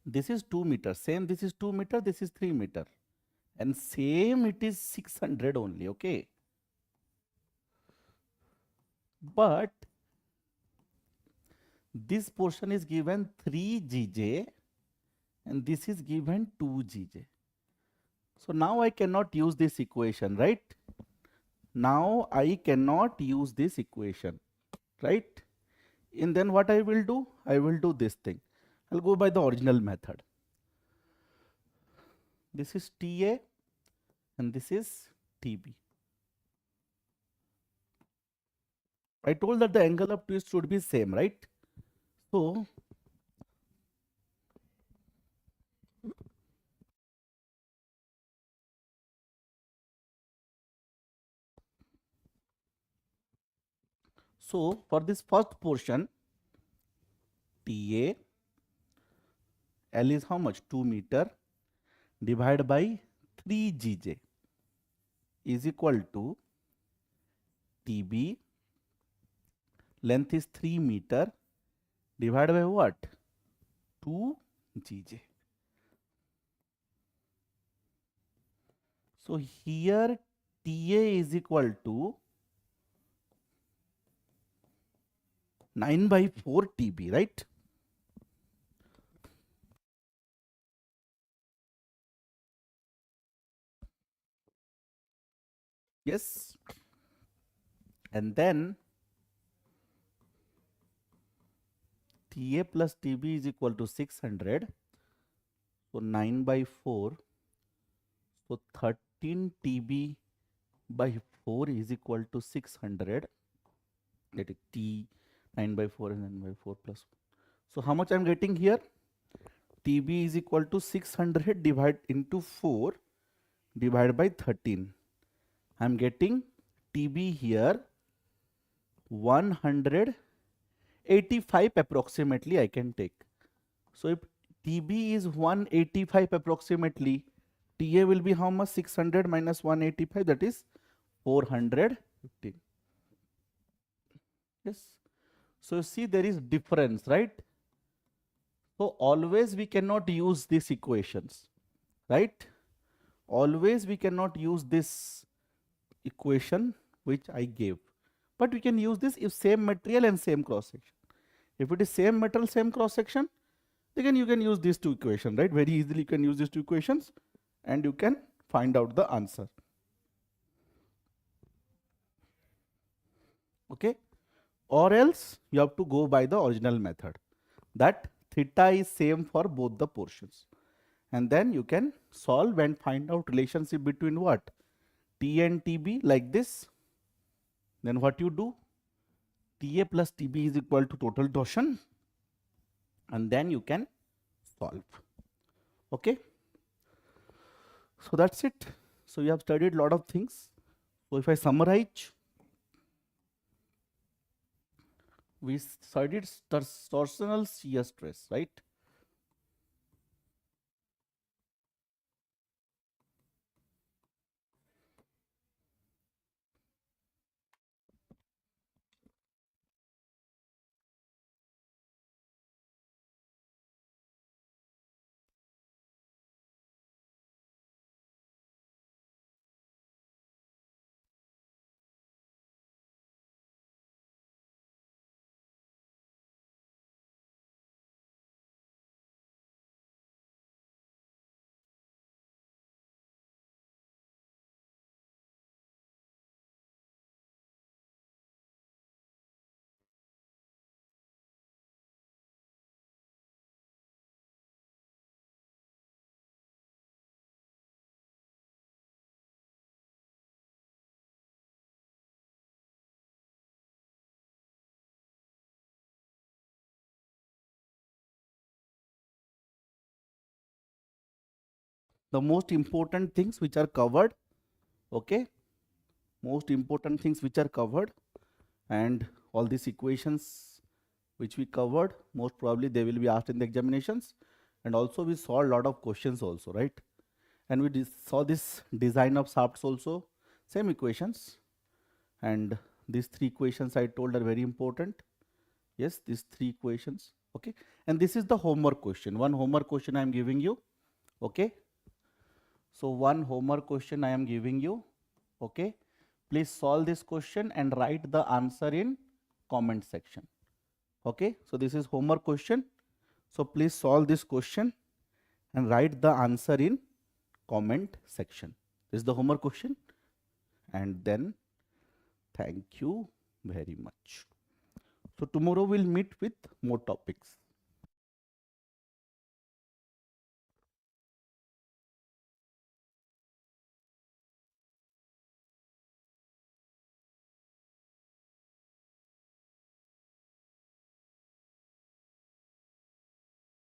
this is 2 meter, same this is 2 meter, this is 3 meter, and same it is 600 only. Okay. But this portion is given 3 GJ and this is given 2 GJ. So now I cannot use this equation, right? Now I cannot use this equation, right? And then what I will do? I will do this thing. I'll go by the original method. This is TA and this is TB. I told that the angle of twist should be same, right? So for this first portion, TA, L is how much? 2 meter divided by 3 GJ is equal to TB, length is 3 meter divided by what? 2 GJ. So here TA is equal to 9 by 4 TB, right? Yes. And then TA plus TB is equal to 600. So 9 by 4. So 13 TB by 4 is equal to 600. Let it T 9 by 4 and 9 by 4 plus. So how much I'm getting here? TB is equal to 600 divided into 4 divided by 13. I'm getting TB here 185 approximately I can take. So if TB is 185 approximately, TA will be how much? 600 minus 185, that is 415. Yes. So you see there is difference, right? So always we cannot use these equations, right? Always we cannot use this equation which I gave. But we can use this if same material and same cross section. If it is same metal, same cross section, then you can use these two equations, right? Very easily you can use these two equations and you can find out the answer. Okay? Or else you have to go by the original method, that theta is same for both the portions. And then you can solve and find out relationship between what? T and TB like this. Then what you do? TA plus TB is equal to total torsion. And then you can solve. Okay? So that's it. So you have studied a lot of things. So if I summarize, we studied torsional shear stress, right? The most important things which are covered, okay? Most important things which are covered, and all these equations which we covered, most probably they will be asked in the examinations. And also we saw a lot of questions also, right? And we saw this design of shafts also, same equations. And these three equations I told are very important. Yes, these three equations, okay? And this is the homework question. One homework question I am giving you, okay? So one homework question I am giving you, okay? Please solve this question and write the answer in comment section. Okay, so this is homework question. So please solve this question and write the answer in comment section. This is the homework question. And then thank you very much. So tomorrow we'll meet with more topics.